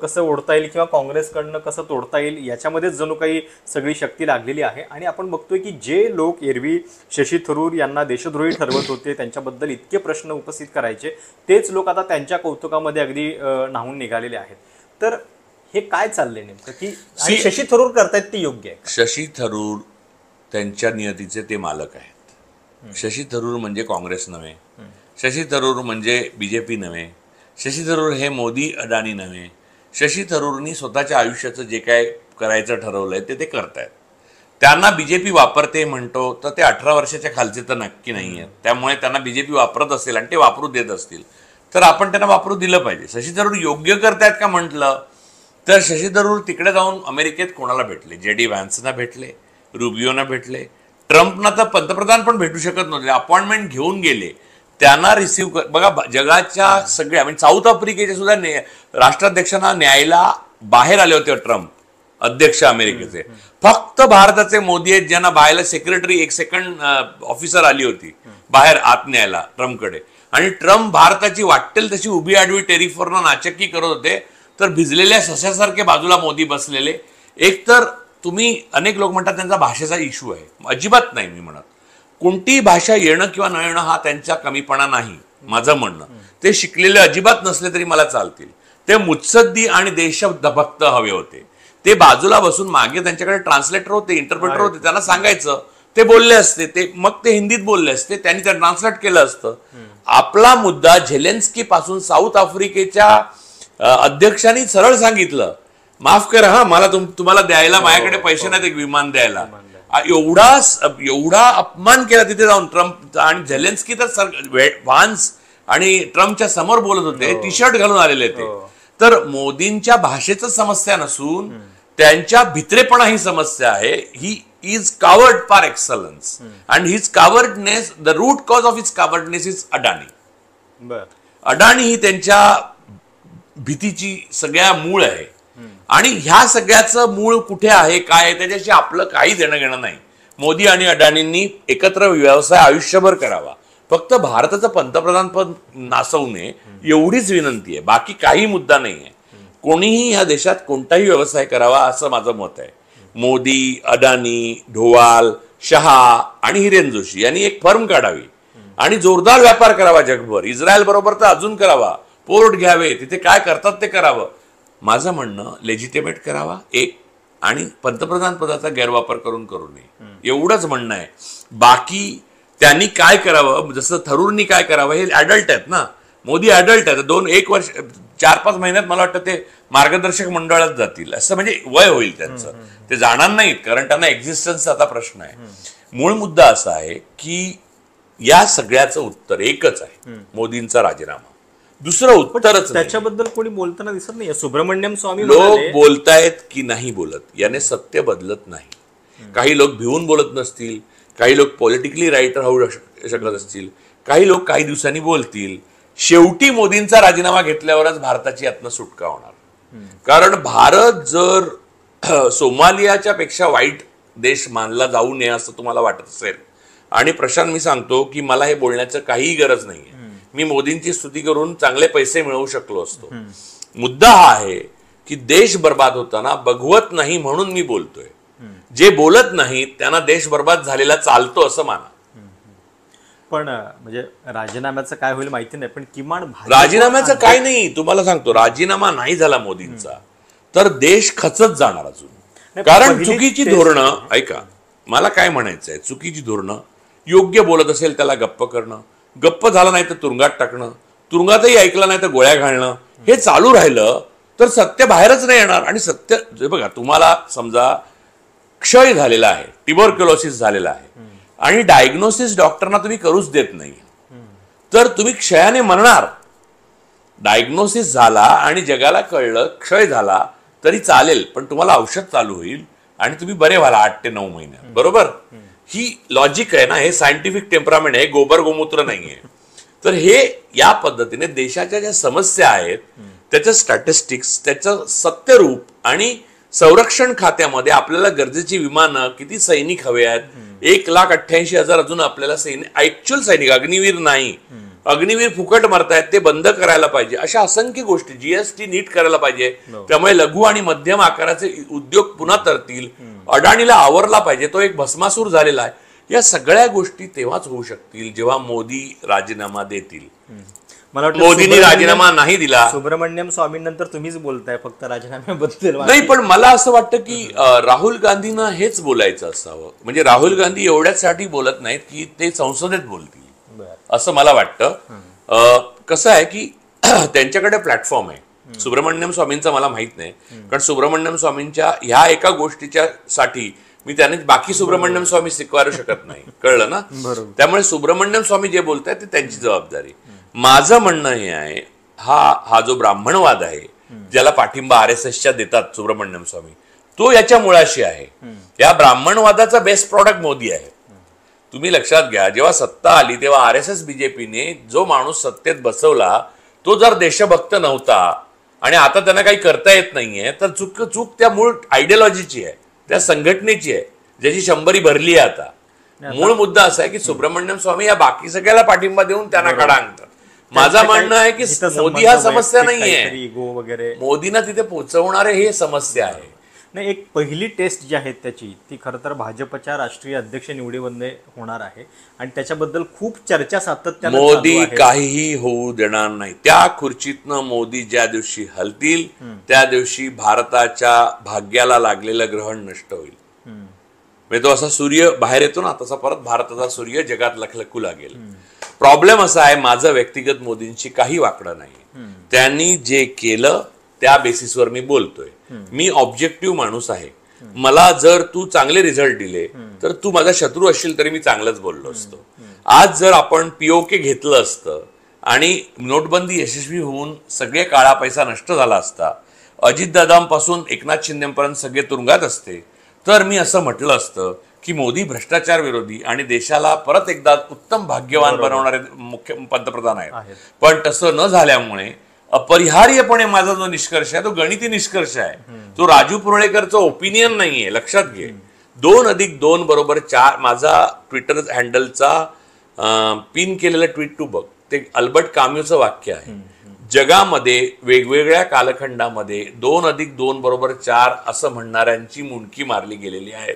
कसं ओढता येईल किंवा काँग्रेसकडनं कसं तोडता येईल याच्यामध्येच जणू काही सगळी शक्ती लागलेली आहे. आणि आपण बघतोय की जे लोक एरवी शशी थरूर यांना देशद्रोही ठरवत होते, त्यांच्याबद्दल इतके प्रश्न उपस्थित करायचे, तेच लोक आता त्यांच्या कौतुकामध्ये अगदी न्हावून निघालेले आहेत. तर हे काय चाललंय नेमकं की शशी थरूर करतायत ते योग्य आहे? शशी थरूर त्यांच्या नियतीचे ते मालक आहेत. शशी थरूर म्हणजे काँग्रेस नव्हे, शशी थरूर म्हणजे बीजेपी नव्हे, शशी थरूर हे मोदी अडाणी नव्हे. शशी थरूरनी स्वतःच्या आयुष्याचं जे काय करायचं ठरवलंय ते करतायत. त्यांना बीजेपी वापरते म्हणतो तर ते 18 वर्षाच्या खालचे तर नक्की नाही आहेत. त्यामुळे त्यांना बीजेपी वापरत असेल आणि ते वापरू देत असतील तर आपण त्यांना वापरू दिलं पाहिजे. शशी थरूर योग्य करतायत का म्हटलं तर शशी थरूर तिकडे जाऊन अमेरिकेत कोणाला भेटले? JD व्हॅन्सना भेटले, रुबियोना भेटले, ट्रम्पना तर पंतप्रधान पण भेटू शकत नव्हते, अपॉइंटमेंट घेऊन गेले. त्यांना रिसिव्ह बघा, जगाच्या सगळ्या म्हणजे साऊथ आफ्रिकेचे सुद्धा राष्ट्राध्यक्षांना न्यायला बाहेर आले होते ट्रम्प अध्यक्ष अमेरिकेचे. फक्त भारताचे मोदी आहेत ज्यांना बाहेर सेक्रेटरी एक सेकंड ऑफिसर आली होती बाहेर आत न्यायला ट्रम्पकडे. आणि ट्रम्प भारताची वाटेल तशी उभी आडवी टेरिफवरनं नाचक्की करत होते तर भिजलेल्या सस्यासारखे बाजूला मोदी बसलेले. एक तर तुम्ही अनेक लोक म्हणतात त्यांचा भाषेचा इश्यू आहे, अजिबात नाही. मी म्हणत कोणतीही भाषा येणं किंवा न येणं हा त्यांचा कमीपणा नाही माझं म्हणणं. ते शिकलेले अजिबात नसले तरी मला चालतील. ते मुत्सद्दी आणि देशभक्त हवे होते. ते बाजूला बसून मागे त्यांच्याकडे ट्रान्सलेटर होते, इंटरप्रेटर होते, त्यांना सांगायचं ते बोलले असते, ते मग ते हिंदीत बोलले असते, त्यांनी ते ट्रान्सलेट केलं असतं. आपला मुद्दा झेलेन्स्की पासून साऊथ आफ्रिकेच्या अध्यक्षांनी सरळ सांगितलं, माफ करा हा मला तुम्हाला द्यायला माझ्याकडे पैसे नाहीत एक विमान द्यायला. एवढा अपमान केला तिथे जाऊन ट्रम्प. आणि झेलेन्स्की तर व्हान्स आणि ट्रम्पच्या समोर बोलत होते, टी शर्ट घालून आलेले ते. तर मोदींच्या भाषेचं समस्या नसून त्यांच्या भित्रेपणा ही समस्या आहे. He is coward for excellence and his cowardness, the root cause of his cowardness is अडाणी. अडाणी ही त्यांच्या भीतीची सगळ्या मूळ आहे. आणि ह्या सगळ्याचं मूळ कुठे आहे काय आहे त्याच्याशी आपलं काही देणं घेणं नाही. मोदी आणि अडाणींनी एकत्र व्यवसाय आयुष्यभर करावा, फक्त भारताचं पंतप्रधान पद नासवू नये एवढीच विनंती आहे. बाकी काही मुद्दा नाही आहे. कोणीही ह्या देशात कोणताही व्यवसाय करावा असं माझं मत आहे. मोदी, अडाणी, ढोवाल, शहा आणि हिरेन जोशी यांनी एक फर्म काढावी आणि जोरदार व्यापार करावा जगभर. इस्रायल बरोबर तर अजून करावा, पोर्ट घ्यावे, तिथे काय करतात ते करावं. माझं म्हणणं लेजिटिमेट करावा एक, आणि पंतप्रधान पदाचा गैरवापर करू नये एवढंच म्हणणं आहे. बाकी त्यांनी काय करावं, जसं थरूरनी काय करावं, हे ऍडल्ट आहेत ना. मोदी ऍडल्ट आहेत. 1 वर्ष 4-5 महिन्यात मला वाटतं ते मार्गदर्शक मंडळात जातील, असं म्हणजे वय होईल त्यांचं. ते जाणार नाहीत कारण त्यांना एक्झिस्टन्सचा आता प्रश्न आहे. मूळ मुद्दा असा आहे की या सगळ्याचं उत्तर एकच आहे, मोदींचा राजीनामा. दुसरं उत्तरच त्याच्याबद्दल कोणी बोलताना दिसत नाही. सुब्रमण्यम स्वामी लोक बोलतायत की नाही बोलत याने सत्य बदलत नाही. काही लोक भिवून बोलत नसतील, काही लोक पॉलिटिकली राईट राहू शकत असतील, काही लोक काही दिवसांनी बोलतील. शेवटी मोदींचा राजीनामा घेतल्यावरच भारताची यातनं सुटका होणार. कारण भारत जर सोमालियाच्या पेक्षा वाईट देश मानला जाऊ नये असं तुम्हाला वाटत असेल, आणि प्रशांत मी सांगतो की मला हे बोलण्याचं काहीही गरज नाहीये. मी मोदींची स्तुती करून चांगले पैसे मिळवू शकलो असतो. मुद्दा हा आहे की देश बर्बाद होताना बघवत नाही म्हणून मी बोलतोय. जे बोलत नाहीत त्यांना देश बर्बाद झालेला चालतो असं माना. पण म्हणजे राजीनाम्याचं काय होईल माहिती नाही, पण किमान राजीनाम्याचं काय नाही, तुम्हाला सांगतो राजीनामा नाही झाला मोदींचा तर देश खचत जाणार अजून. कारण चुकीची धोरणं, ऐका मला काय म्हणायचंय, चुकीची धोरणं, योग्य बोलत असेल त्याला गप्प करणं, गप्प झालं नाही तर तुरुंगात टाकणं, तुरुंगातही ऐकलं नाही तर गोळ्या घालणं, हे चालू राहिलं तर सत्य बाहेरच नाही येणार. आणि सत्य बघा, तुम्हाला समजा क्षय झालेला आहे, ट्युबरक्युलोसिस झालेला आहे आणि डायग्नोसिस डॉक्टरना तुम्ही करूच देत नाही, तर तुम्ही क्षयाने मरणार. डायग्नोसिस झाला आणि जगाला कळलं क्षय झाला तरी चालेल, पण तुम्हाला औषध चालू होईल आणि तुम्ही बरे व्हाल 8 ते 9 महिन्यात, बरोबर. ही लॉजिक आहे ना, हे सायंटिफिक टेम्परामेंट आहे, गोबर गोमूत्र नाहीये. तर हे या पद्धतीने देशाच्या ज्या समस्या आहेत त्याचं स्टॅटिस्टिक्स, त्याचं सत्यरूप आणि संरक्षण खात्यामध्ये आपल्याला गरजेची विमानं, किती सैनिक हवे आहेत, 1,88,000 अजून आपल्याला सैनिक, ऍक्च्युअल सैनिक, अग्निवीर नाही, अग्निवीर फुकट मारतायत, ते बंद करायला पाहिजे, अशा असंख्य गोष्टी, जीएसटी नीट करायला पाहिजे, त्यामुळे लघु आणि मध्यम आकाराचे उद्योग पुन्हा तरतील, अडाणीला आवरला पाहिजे, तो एक भस्मासूर झालेला आहे. या सगळ्या गोष्टी तेव्हाच होऊ शकतील जेव्हा मोदी राजीनामा देतील. मला वाटतं मोदींनी राजीनामा नाही दिला. सुब्रमण्यम स्वामींनंतर तुम्हीच बोलताय फक्त राजीनाम्याबद्दल. नाही, पण मला असं वाटतं की राहुल गांधींना हेच बोलायचं असावं. म्हणजे राहुल गांधी एवढ्यासाठी बोलत नाहीत की ते संसदेत बोलतील असं मला वाटतं. कसं आहे की त्यांच्याकडे प्लॅटफॉर्म आहे. सुब्रमण्यम स्वामींचा मला माहित नाही, कारण सुब्रमण्यम स्वामींच्या ह्या एका गोष्टीच्या साठी मी त्याने बाकी सुब्रमण्यम स्वामी स्वीकारू शकत नाही, कळलं ना. त्यामुळे सुब्रमण्यम स्वामी जे बोलतायत ते त्यांची जबाबदारी. माझं म्हणणं हे आहे, हा जो ब्राह्मणवाद आहे ज्याला पाठिंबा RSSच्या देतात सुब्रमण्यम स्वामी, तो याच्या मुळाशी आहे. या ब्राह्मणवादाचा बेस्ट प्रॉडक्ट मोदी आहे. तुम्ही लक्षात घ्या, जेव्हा सत्ता आली तेव्हा RSS BJPने जो माणूस सत्तेत बसवला तो जर देशभक्त नव्हता आणि आता त्यांना काही करता येत नाहीये, तर चूक त्या मूळ आयडियोलॉजीची आहे, त्या संघटनेची आहे, ज्याची 100 भरली आहे आता. मूळ मुद्दा असा आहे की सुब्रमण्यम स्वामी या बाकी सगळ्याला पाठिंबा देऊन त्यांना काढा आणतात. माझं म्हणणं आहे की मोदी हा समस्या नाहीये, मोदींना तिथे पोहोचवणारे हे समस्या आहे. नाही, एक पहिली टेस्ट जी आहे त्याची, ती खरं तर भाजपच्या राष्ट्रीय अध्यक्ष निवडीमध्ये होणार आहे आणि त्याच्याबद्दल खूप चर्चा सातत्याने मोदी काहीही होऊ देणार नाही. त्या खुर्चीतनं मोदी ज्या दिवशी हलतील त्या दिवशी भारताच्या भाग्याला लागलेलं ग्रहण नष्ट होईल. म्हणजे तो असा सूर्य बाहेर येतो ना, तसा परत भारताचा सूर्य जगात लखलखू लागेल. प्रॉब्लेम असा आहे, माझं व्यक्तिगत मोदींची काही वाकडं नाही. त्यांनी जे केलं त्या बेसिसवर मी बोलतोय. मी ऑब्जेक्टिव्ह माणूस आहे. मला जर तू चांगले रिझल्ट दिले तर तू माझा शत्रू असशील तरी मी चांगलंच बोललो असतो. आज जर आपण POK घेतलं असतं आणि नोटबंदी यशस्वी होऊन सगळे काळा पैसा नष्ट झाला असता, अजितदादांपासून एकनाथ शिंदेपर्यंत सगळे तुरुंगात असते, तर मी असं म्हटलं असतं की मोदी भ्रष्टाचार विरोधी आणि देशाला परत एकदा उत्तम भाग्यवान बनवणारे मुख्य पंतप्रधान आहेत. पण तसं न झाल्यामुळे अपरिहार्यपणे माझा जो निष्कर्ष आहे तो गणिती निष्कर्ष आहे, तो राजू पुरळेकरचं ओपिनियन नाहीये. लक्षात घे, 2+2 = 4 माझा ट्विटर हँडलचा पिन केलेलं ट्विट टू बघ, ते अल्बर्ट काम्यूचं वाक्य आहे. जगामध्ये वेगवेगळ्या कालखंडामध्ये 2+2 = 4 असं म्हणणाऱ्यांची मुंडकी मारली गेलेली आहे.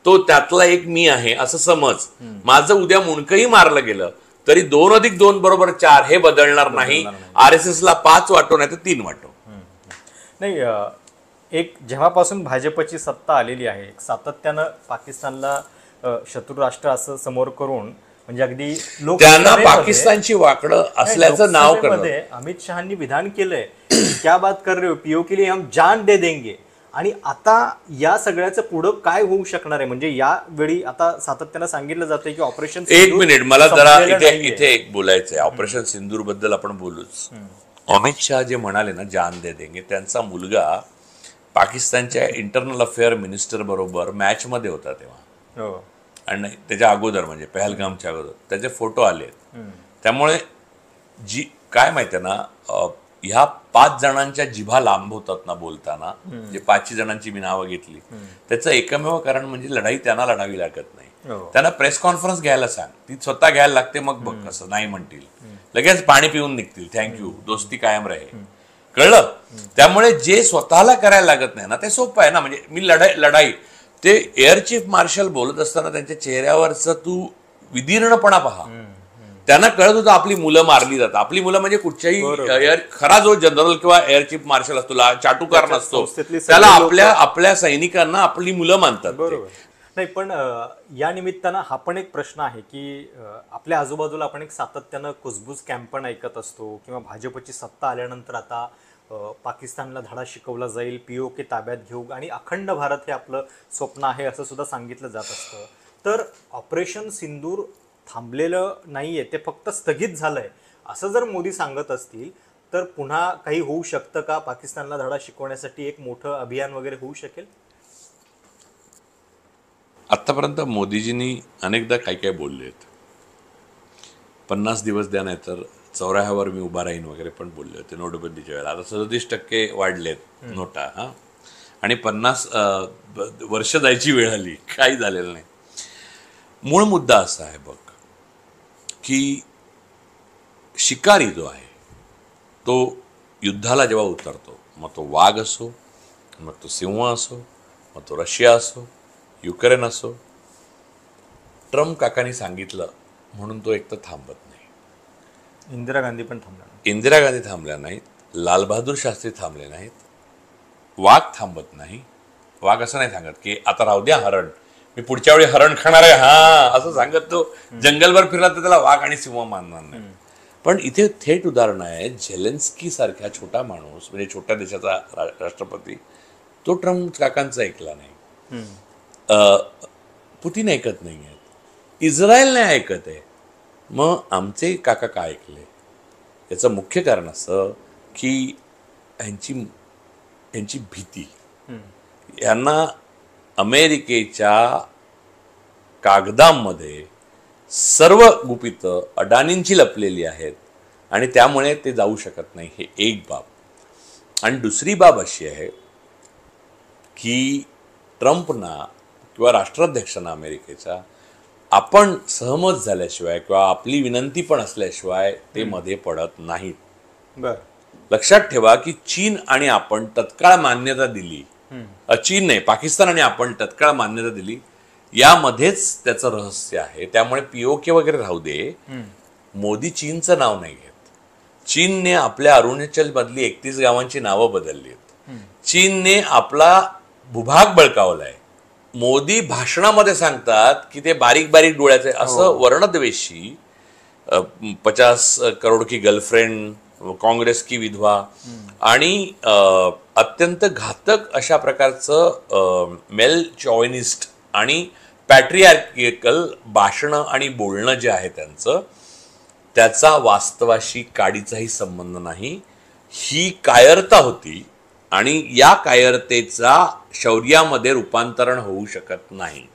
तो त्यातला एक मी आहे असं समज. माझं उद्या मुंडकही मारलं गेलं तरी 2+2 = 4 हे बदलणार नाही. RSSला 5 वाटो नाही तर 3 वाटो. नाही, एक जेव्हापासून भाजपची सत्ता आलेली आहे, सातत्यानं पाकिस्तानला शत्रू राष्ट्र असं समोर करून, म्हणजे अगदी त्यांना पाकिस्तानची वाकडं असल्याचं नाव करतात. अमित शहानी विधान केलंय, क्या बात कर रहे हो, POK के लिए हम जान दे देंगे. आणि आता या सगळ्याचं पुढं काय होऊ शकणार आहे? म्हणजे यावेळी आता सातत्यानं सांगितलं जातंय की ऑपरेशन, एक मिनिट, मला जरा इथे एक बोलायचंय. ऑपरेशन सिंदूर बद्दल आपण बोलूच. अमित शहा जे म्हणाले ना जान दे देंगे, त्यांचा मुलगा पाकिस्तानच्या इंटरनल अफेअर मिनिस्टर बरोबर मॅच मध्ये होता तेव्हा, आणि त्याच्या अगोदर म्हणजे पहलगामच्या अगोदर त्याचे फोटो आले. त्यामुळे जी काय माहितीये ना, ह्या 5 जणांच्या जिभा लांब होतात ना बोलताना, जे 5 जणांची मी नावं घेतली, त्याचं एकमेव कारण म्हणजे लढाई त्यांना लढावी लागत नाही. त्यांना प्रेस कॉन्फरन्स घ्यायला सांग, ती स्वतः घ्यायला लागते. मग बघ कसं नाही म्हणतील, लगेच पाणी पिऊन निघतील, थँक्यू, दोस्ती कायम राहे. कळलं? त्यामुळे जे स्वतःला करायला लागत नाही ना ते सोपं आहे ना. म्हणजे मी लढाई ते एअर चीफ मार्शल बोलत असताना त्यांच्या चेहऱ्यावरचं तू विदीर्णपणा पहा. त्यांना कळत होतं आपली मुलं मारली जातात. आपली मुलं म्हणजे कुठच्याही खरा जो जनरल किंवा एअर चीफ मार्शल असतो, चाटुकार नसतो, त्याला आपल्या सैनिकांना आपली मुलं मानतात. नाही, पण या निमित्तानं हा पण एक प्रश्न आहे की आपल्या आजूबाजूला आपण एक सातत्यानं कुजबूज कॅम्पेन ऐकत असतो, किंवा भाजपची सत्ता आल्यानंतर आता पाकिस्तानला धडा शिकवला जाईल, POK ताब्यात घेऊ आणि अखंड भारत हे आपलं स्वप्न आहे असं सुद्धा सांगितलं जात असतं. तर ऑपरेशन सिंदूर थांबलेलं नाहीये, ते फक्त स्थगित झालंय असं जर मोदी सांगत असतील तर पुन्हा काही होऊ शकतं का? पाकिस्तानला धडा शिकवण्यासाठी एक मोठं अभियान वगैरे होऊ शकेल? आत्तापर्यंत मोदीजींनी अनेकदा काय काय बोलले आहेत. 50 दिवस द्या नाही तर चौऱ्यावर मी उभा राहीन वगैरे पण बोलले होते नोटबंदीच्या वेळेला. आता 37% वाढलेत नोटा. हां, आणि 50 वर्ष जायची वेळ आली, काही झालेलं नाही. मूळ मुद्दा असा आहे बघ की शिकारी जो आहे तो युद्धाला जेव्हा उतरतो, मग तो वाघ असो, मग तो सिंह असो, मग तो रशिया असो, युक्रेन असो, ट्रम्प काकांनी सांगितलं म्हणून तो एकतर थांबत नाही. इंदिरा गांधी पण थांबल्या नाही. इंदिरा गांधी थांबल्या नाहीत, लालबहादूर शास्त्री थांबले नाहीत, वाघ थांबत नाही. वाघ असं नाही सांगत की आता राहू द्या हरण, मी पुढच्या वेळी हरण खाणार आहे हा असं सांगत तो जंगलभर फिरला तर त्याला वाघ आणि सिंह मानणार नाही. पण इथे थेट उदाहरण आहे, झेलेन्स्की सारखा छोटा माणूस, म्हणजे छोट्या देशाचा राष्ट्रपती, तो ट्रम्प काकांचा ऐकला नाही. पुतीन ऐकत नाही आहेत, इस्रायल नाही ऐकत आहे, मग आमचे काका काय ऐकले? याचं मुख्य कारण असं की यांची भीती, यांना अमेरिकेच्या कागदांमध्ये सर्व गुपितं अडाणींची लपलेली आहेत आणि त्यामुळे ते जाऊ शकत नाही. हे एक बाब. आणि दुसरी बाब अशी आहे की ट्रम्पना किंवा राष्ट्राध्यक्षांना अमेरिकेच्या आपण सहमत झाल्याशिवाय किंवा आपली विनंती पण असल्याशिवाय ते मध्ये पडत नाहीत. बर, लक्षात ठेवा की चीन आणि आपण तत्काळ मान्यता दिली, चीन नाही पाकिस्तान आणि आपण तत्काळ मान्यता दिली, यामध्येच त्याचं रहस्य आहे. त्यामुळे पीओके वगैरे राहू दे, मोदी चीनचं नाव नाही घेत. चीनने आपल्या अरुणाचल मधली 31 गावांची नावं बदलली आहेत. चीनने आपला भूभाग बळकावलाय. मोदी भाषणामध्ये सांगतात की ते बारीक बारीक डोळ्याचे, असं वर्णद्वेषी 50 करोड की गर्लफ्रेंड, काँग्रेस की विधवा आणि अत्यंत घातक अशा प्रकारचं मेल चॉयनिस्ट आणि पॅट्रियार्किकल भाषणं आणि बोलणं जे आहे त्यांचं, त्याचा वास्तवाशी काडीचाही संबंध नाही. ही कायरता होती आणि या कायरतेचा शौर्यामध्ये रूपांतरण होऊ शकत नाही.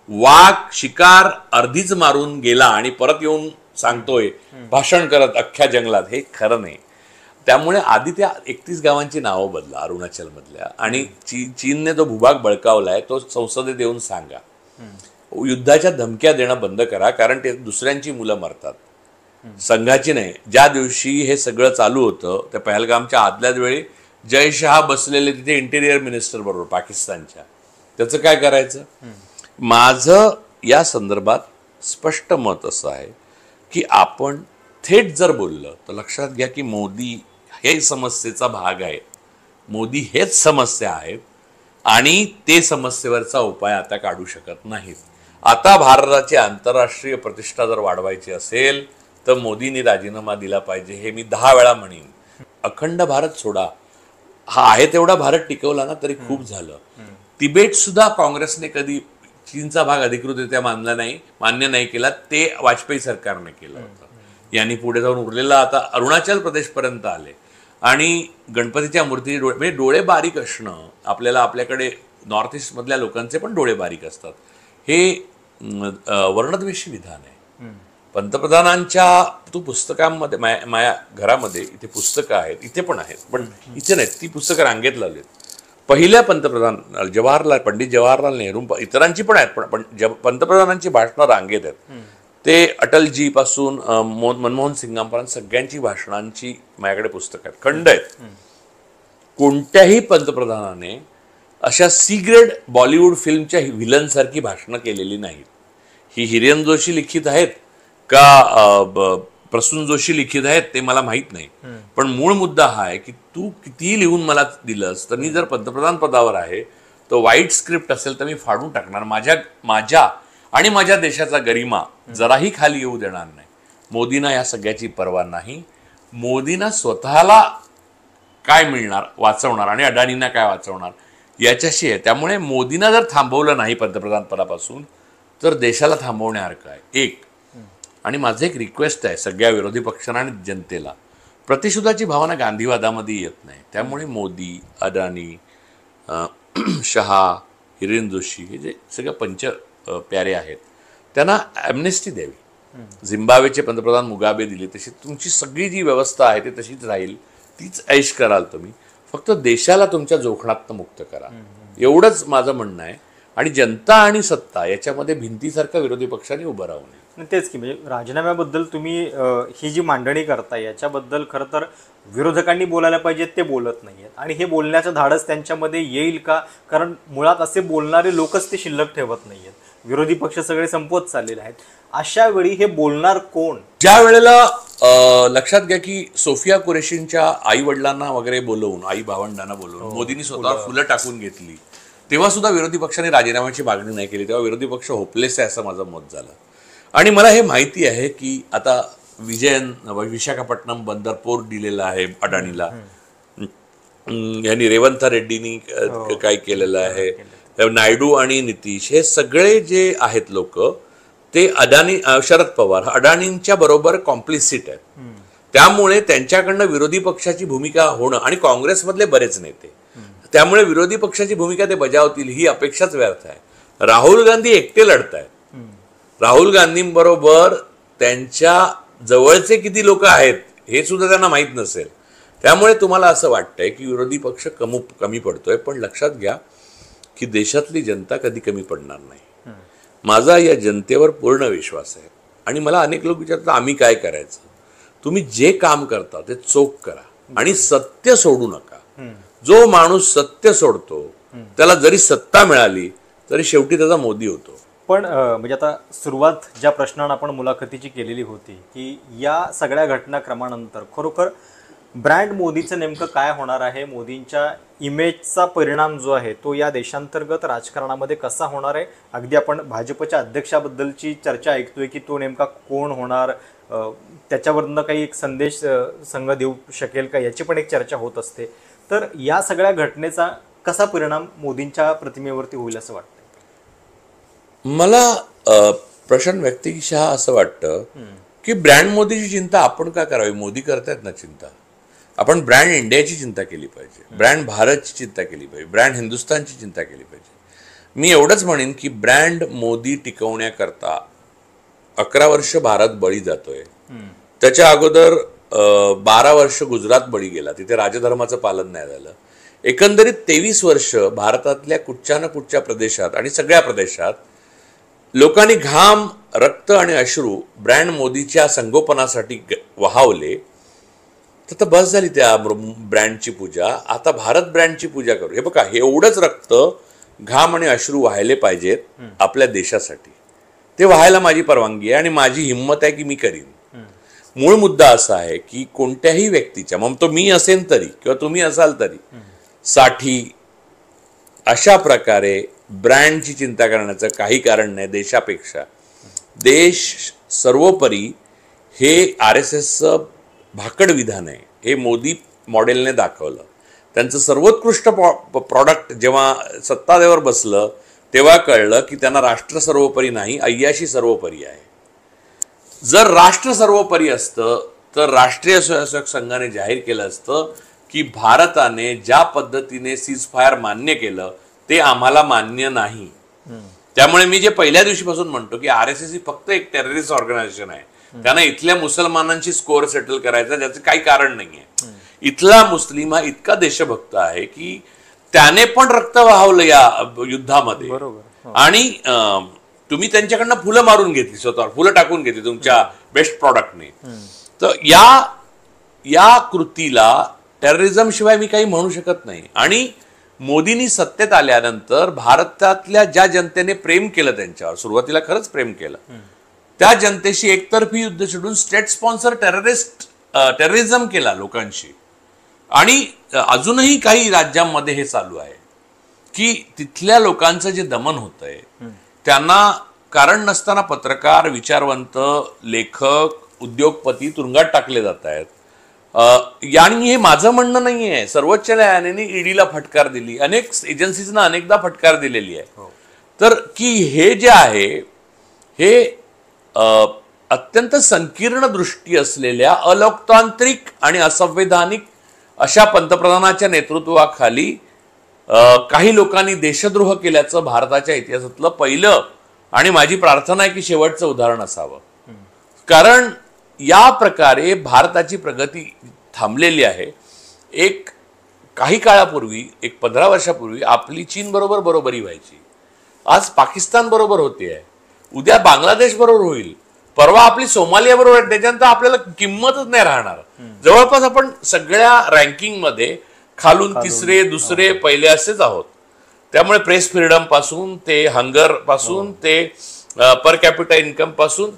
वाघ शिकार अर्धीच मारून गेला आणि परत येऊन सांगतोय भाषण करत अख्ख्या जंगलात, हे खरं नाही. त्यामुळे आधी त्या 31 गावांची नावं बदला अरुणाचल मधल्या, आणि चीनने जो भूभाग बळकावलाय तो संसदेत येऊन सांगा. युद्धाच्या धमक्या देणं बंद करा, कारण ते दुसऱ्यांची मुलं मरतात, संघाची नाही. ज्या दिवशी हे सगळं चालू होतं त्या पहलगामच्या आदल्याच वेळी जय शहा बसलेले तिथे इंटेरियर मिनिस्टर बरोबर पाकिस्तानच्या, त्याचं काय करायचं? माझं या संदर्भात स्पष्ट मत असं आहे की आपण थेट जर बोललं तर लक्षात घ्या की मोदी हे समस्येचा भाग आहे, मोदी हेच समस्या आहेत आणि ते समस्येवरचा उपाय आता काढू शकत नाहीत. आता भारताची आंतरराष्ट्रीय प्रतिष्ठा जर वाढवायची असेल तर मोदींनी राजीनामा दिला पाहिजे, हे मी 10 वेळा म्हणेन. अखंड भारत सोडा, हा आहे तेवढा भारत टिकवला ना तरी खूप झालं. तिबेट सुद्धा काँग्रेसने कधी चीनचा भाग अधिकृतरित्या मान्य नाही केला, ते वाजपेयी सरकारने केलं होतं. यांनी पुढे जाऊन उरलेला आता अरुणाचल प्रदेशपर्यंत आले. आणि गणपतीच्या मूर्ती म्हणजे डोळे बारीक असणं, आपल्याकडे नॉर्थ ईस्ट मधल्या लोकांचे पण डोळे बारीक असतात, हे वर्णद्वेषी विधान आहे. पंतप्रधानांच्या पुस्तकांमध्ये, माझ्या घरामध्ये इथे पुस्तकं आहेत, इथे पण आहेत, पण इथे नाहीत, ती पुस्तकं रांगेत लावलीत. पहिल्या पंतप्रधान पंडित जवाहरलाल नेहरू, इतरांची पण आहेत, पण पंतप्रधानांची भाषणं रांगेत आहेत. ते अटलजी पासून मनमोहन सिंगांपर्यंत सगळ्यांची भाषणांची माझ्याकडे पुस्तकं आहेत, खंड आहेत. कोणत्याही पंतप्रधानाने अशा सी ग्रेड बॉलिवूड फिल्मच्या व्हिलन सारखी भाषणं केलेली नाहीत. ही हिरेन जोशी लिखित आहेत का प्रसून जोशी लिखित आहेत ते मला माहीत नाही, पण मूळ मुद्दा हा आहे की तू कितीही लिहून मला दिलंस तर मी जर पंतप्रधान पदावर आहे तो वाईट स्क्रिप्ट असेल तर मी फाडून टाकणार. माझ्या आणि माझ्या देशाचा गरिमा जराही खाली येऊ देणार नाही. मोदींना या सगळ्याची पर्वा नाही. मोदींना स्वतःला काय मिळणार वाचवणार आणि अडाणींना काय वाचवणार याच्याशी आहे. त्यामुळे मोदींना जर थांबवलं नाही पंतप्रधान पदापासून तर देशाला थांबवण्यासारखं आहे. एक, आणि माझं एक रिक्वेस्ट आहे सगळ्या विरोधी पक्षांना आणि जनतेला, प्रतिशोधाची भावना गांधीवादामध्ये येत नाही. त्यामुळे मोदी, अडाणी, शहा, हिरेन जोशी हे जे सगळं प्यारे आहेत त्यांना ॲम्नेस्टी द्यावी. झिम्बाब्वेचे पंतप्रधान मुगाबे दिले तशी तुमची सगळी जी व्यवस्था आहे ती तशीच राहील, तीच ऐश कराल तुम्ही. फक्त देशाला तुमच्या जोखणातनं मुक्त करा, एवढंच माझं म्हणणं आहे. आणि जनता आणि सत्ता याच्यामध्ये भिंतीसारखा विरोधी पक्षांनी उभं राहू नये. तेच की म्हणजे राजीनाम्याबद्दल तुम्ही ही जी मांडणी करताय याच्याबद्दल खरं तर विरोधकांनी बोलायला पाहिजे, ते बोलत नाही आहेत. आणि हे बोलण्याचं धाडस त्यांच्यामध्ये येईल का? कारण मुळात असे बोलणारे लोकच ते शिल्लक ठेवत नाही आहेत. विरोधी पक्ष सगळे संपवत चाललेले आहेत. अशा वेळी हे बोलणार कोण? ज्या वेळेला लक्षात घ्या की सोफिया कुरेशींच्या आई वडिलांना वगैरे बोलवून, आई भावंडांना बोलवून मोदींनी स्वतःवर फुलं टाकून घेतली, तेव्हा सुद्धा विरोधी पक्षाने राजीनाम्याची मागणी नाही केली. तेव्हा विरोधी पक्ष होपलेस आहे असं माझं मत झालं. आणि मला हे माहिती आहे की आता विशाखापट्टणम बंदर पोर्ट दिलेला आहे अडाणीला, यांनी रेवंत रेड्डीनी काय केलेलं आहे, नायडू आणि नितीश हे सगळे जे आहेत लोक ते अडाणी, शरद पवार अडाणींच्या बरोबर कॉम्प्लिसिट आहेत. त्यामुळे त्यांच्याकडनं विरोधी पक्षाची भूमिका होणं, आणि काँग्रेसमधले बरेच नेते, त्यामुळे विरोधी पक्षाची भूमिका ते बजावतील ही अपेक्षाच व्यर्थ आहे. राहुल गांधी एकटे लढत आहेत. राहुल गांधींबरोबर त्यांच्या जवळचे किती लोक आहेत हे सुद्धा त्यांना माहीत नसेल. त्यामुळे तुम्हाला असं वाटतंय की विरोधी पक्ष कमी पडतोय, पण लक्षात घ्या की देशातली जनता कधी कमी पडणार नाही. माझा या जनतेवर पूर्ण विश्वास आहे. आणि मला अनेक लोक विचारतात आम्ही काय करायचं. तुम्ही जे काम करता ते चोख करा आणि सत्य सोडू नका. जो माणूस सत्य सोडतो त्याला जरी सत्ता मिळाली तरी शेवटी त्याचा मोदी होतो. पण म्हणजे आता सुरुवात ज्या प्रश्नानं आपण मुलाखतीची केलेली होती की या सगळ्या घटनाक्रमानंतर खरोखर ब्रँड मोदीचं नेमकं काय होणार आहे, मोदींच्या इमेजचा परिणाम जो आहे तो या देशांतर्गत राजकारणामध्ये कसा होणार आहे. अगदी आपण भाजपच्या अध्यक्षाबद्दलची चर्चा ऐकतोय की तो नेमका कोण होणार, त्याच्यावरनं काही एक संदेश संघ देऊ शकेल का, याची पण एक चर्चा होत असते. तर या सगळ्या घटनेचा कसा परिणाम मोदींच्या प्रतिमेवरती होईल असं वाटतं? मला प्रशांत व्यक्तिशः असं वाटतं की ब्रँड मोदीची चिंता आपण का करावी. मोदी करतायत ना चिंता. आपण ब्रँड इंडियाची चिंता केली पाहिजे, ब्रँड भारतची चिंता केली पाहिजे, ब्रँड हिंदुस्थानची चिंता केली पाहिजे. मी एवढंच म्हणेन की ब्रँड मोदी टिकवण्याकरता 11 वर्ष भारत बळी जातोय. त्याच्या अगोदर 12 वर्ष गुजरात बळी गेला, तिथे राजधर्माचं पालन नाही झालं. एकंदरीत 23 वर्ष भारतातल्या कुठच्या ना कुठच्या प्रदेशात आणि सगळ्या प्रदेशात लोकांनी घाम, रक्त आणि अश्रू ब्रँड मोदीच्या संगोपनासाठी वहावले. तर बस झाली त्या ब्रँडची पूजा. आता भारत ब्रँडची पूजा करू. हे बघा, हे एवढंच रक्त, घाम आणि अश्रू वाहायले पाहिजेत आपल्या देशासाठी. ते व्हायला माझी परवानगी आहे आणि माझी हिंमत आहे की मी करीन. मूळ मुद्दा असा आहे की कोणत्याही व्यक्तीच्या, मग तो मी असेन तरी किंवा तुम्ही असाल तरी, साठी अशा प्रकारे ब्रँडची चिंता करण्याचं काही कारण नाही. देशापेक्षा देश सर्वोपरी हे RSSचं भाकड विधान आहे. हे मोदी मॉडेलने दाखवलं. त्यांचं सर्वोत्कृष्ट प्रॉडक्ट जेव्हा सत्तादेवर बसलं तेव्हा कळलं की त्यांना राष्ट्र सर्वोपरी नाही, अय्याशी सर्वोपरी आहे. जर राष्ट्र सर्वोपरी असतं तर राष्ट्रीय स्वयंसेवक संघाने जाहीर केलं असतं की भारताने ज्या पद्धतीने सीजफायर मान्य केलं ते आम्हाला मान्य नाही. त्यामुळे मी जे पहिल्या दिवशीपासून म्हणतो की RSS ही फक्त एक टेररिस्ट ऑर्गनायझेशन आहे. त्यांना इथल्या मुसलमानांची स्कोअर सेटल करायचा ज्याचं काही कारण नाहीये. इथला मुस्लिम हा इतका देशभक्त आहे की त्याने पण रक्त वाहवलं या युद्धामध्ये. आणि तुम्ही त्यांच्याकडनं फुलं मारून घेतली, स्वतःवर फुलं टाकून घेतली तुमच्या बेस्ट प्रॉडक्टने. तर या कृतीला टेररिझम शिवाय मी काही म्हणू शकत नाही. आणि मोदींनी सत्तेत आल्यानंतर भारतातल्या ज्या जनतेने प्रेम केलं त्यांच्यावर, सुरुवातीला खरंच प्रेम केलं, त्या जनतेशी एकतर्फी युद्ध छेडून स्टेट स्पॉन्सर टेररिझम केला लोकांशी. आणि अजूनही काही राज्यांमध्ये हे चालू आहे की तिथल्या लोकांचं जे दमन होतंय, त्यांना कारण नसताना पत्रकार, विचारवंत, लेखक, उद्योगपती तुरुंगात टाकले जात आहेत. आणि हे माझं म्हणणं नाही आहे. सर्वोच्च न्यायालयाने ईडीला फटकार दिली, अनेक एजन्सीजना अनेकदा फटकार दिलेली आहे. तर की हे जे आहे हे अत्यंत संकीर्ण दृष्टी असलेल्या अलोकतांत्रिक आणि असंवैधानिक अशा पंतप्रधानाच्या नेतृत्वाखाली काही लोकांनी देशद्रोह केल्याचं भारताच्या इतिहासातलं पहिलं आणि माझी प्रार्थना आहे की शेवटचं उदाहरण असावं. कारण या प्रकारे भारताची प्रगती थांबलेली आहे. एक काही काळापूर्वी, एक 15 वर्षापूर्वी आपली चीन बरोबर बरोबरी व्हायची. आज पाकिस्तान बरोबर होते आहे, उद्या बांगलादेश बरोबर होईल, परवा आपली सोमालिया बरोबर आहे. त्याच्यानंतर आपल्याला किंमतच नाही राहणार. जवळपास आपण सगळ्या रँकिंगमध्ये खालून तिसरे, दुसरे, पहिले असेच आहोत. त्यामुळे प्रेस फ्रीडम पासून ते हंगर पासून ते पर कॅपिटा इन्कम पासून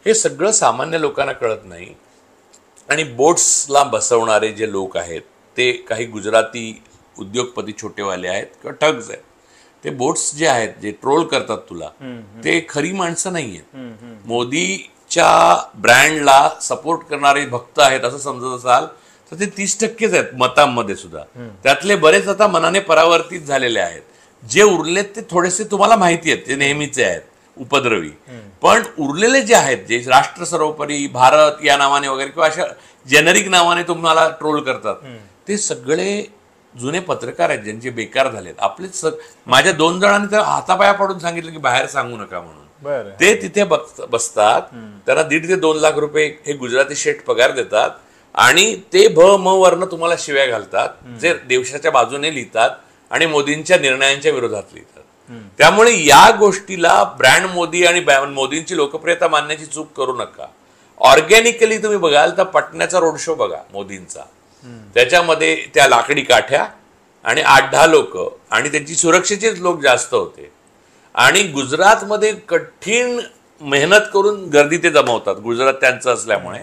हे सगळं सामान्य लोकांना कळत नाही. आणि बोट्सला बसवणारे जे लोक आहेत ते काही गुजराती उद्योगपती छोटेवाले आहेत किंवा ठग्स आहेत. ते बोट्स जे आहेत, जे ट्रोल करतात तुला, ते खरी माणसं नाही आहेत. मोदीच्या ब्रँडला सपोर्ट करणारे भक्त आहेत असं समजत असाल तर ते 30%च आहेत मतांमध्ये सुद्धा. त्यातले बरेच आता मनाने परावर्तित झालेले आहेत. जे उरलेत ते थोडेसे तुम्हाला माहिती आहेत, ते नेहमीचे आहेत, उपद्रवी. पण उरलेले जे आहेत, जे राष्ट्र सर्वोपरी, भारत या नावाने वगैरे किंवा अशा जेनरिक नावाने तुम्हाला ट्रोल करतात, ते सगळे जुने पत्रकार आहेत ज्यांचे बेकार झालेत. आपलेच माझ्या 2 जणांनी तर हातापाया पडून सांगितलं की बाहेर सांगू नका म्हणून. ते तिथे बसतात, त्यांना 1.5 ते 2 लाख रुपये हे गुजराती शेठ पगार देतात आणि ते म वरनं तुम्हाला शिव्या घालतात, जे देशाच्या बाजूने लिहितात आणि मोदींच्या निर्णयांच्या विरोधात लिहितात. त्यामुळे या गोष्टीला ब्रँड मोदी आणि मोदींची लोकप्रियता मानण्याची चूक करू नका. ऑर्गॅनिकली तुम्ही बघाल तर पटण्याचा रोड शो बघा मोदींचा, त्याच्यामध्ये त्या लाकडी काठ्या आणि 8-10 लोक आणि त्यांची सुरक्षेचेच लोक जास्त होते. आणि गुजरातमध्ये कठीण मेहनत करून गर्दी ते जमवतात, गुजरात त्यांचं असल्यामुळे.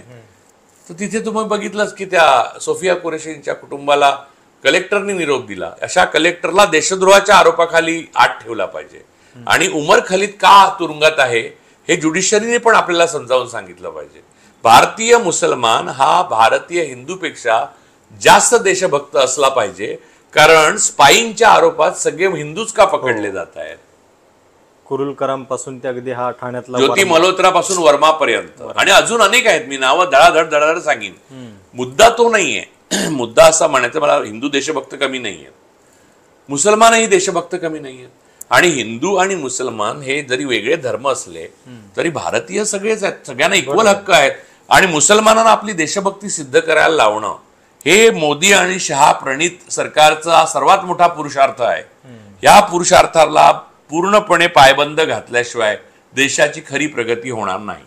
तर तिथे तुम्ही बघितलंच की त्या सोफिया कुरेशींच्या कुटुंबाला कलेक्टरने निरोप दिला. अशा कलेक्टरला देशद्रोहाच्या आरोपाखाली आत ठेवला पाहिजे. आणि उमर खलीद का तुरुंगात आहे हे ज्युडिशरीने पण आपल्याला समजावून सांगितलं पाहिजे. भारतीय मुसलमान हा भारतीय हिंदूपेक्षा जास्त देशभक्त असला पाहिजे, कारण स्पाईंगच्या आरोपात सगळे हिंदूच का पकडले जात आहेत. कुरुलकरांपासून ते अगदी हा ठाण्यातला ज्योती मल्होत्रापासून वर्मापर्यंत आणि अजून अनेक आहेत. मी नावं धडाधड सांगीन. मुद्दा तो नाहीये. मुद्दा असा म्हणायचा मला, हिंदू देशभक्त कमी नाहीये, मुसलमानही देशभक्त कमी नाहीयेत. आणि हिंदू आणि मुसलमान हे जरी वेगळे धर्म असले तरी भारतीय सगळेच आहेत, सगळ्यांना इक्वल हक्क आहेत. आणि मुसलमानांना आपली देशभक्ती सिद्ध करायला लावणं हे मोदी आणि शहा प्रणित सरकारचा सर्वात मोठा पुरुषार्थ आहे. या पुरुषार्थाला पूर्णपणे पायबंद घातल्याशिवाय देशाची खरी प्रगती होणार नाही.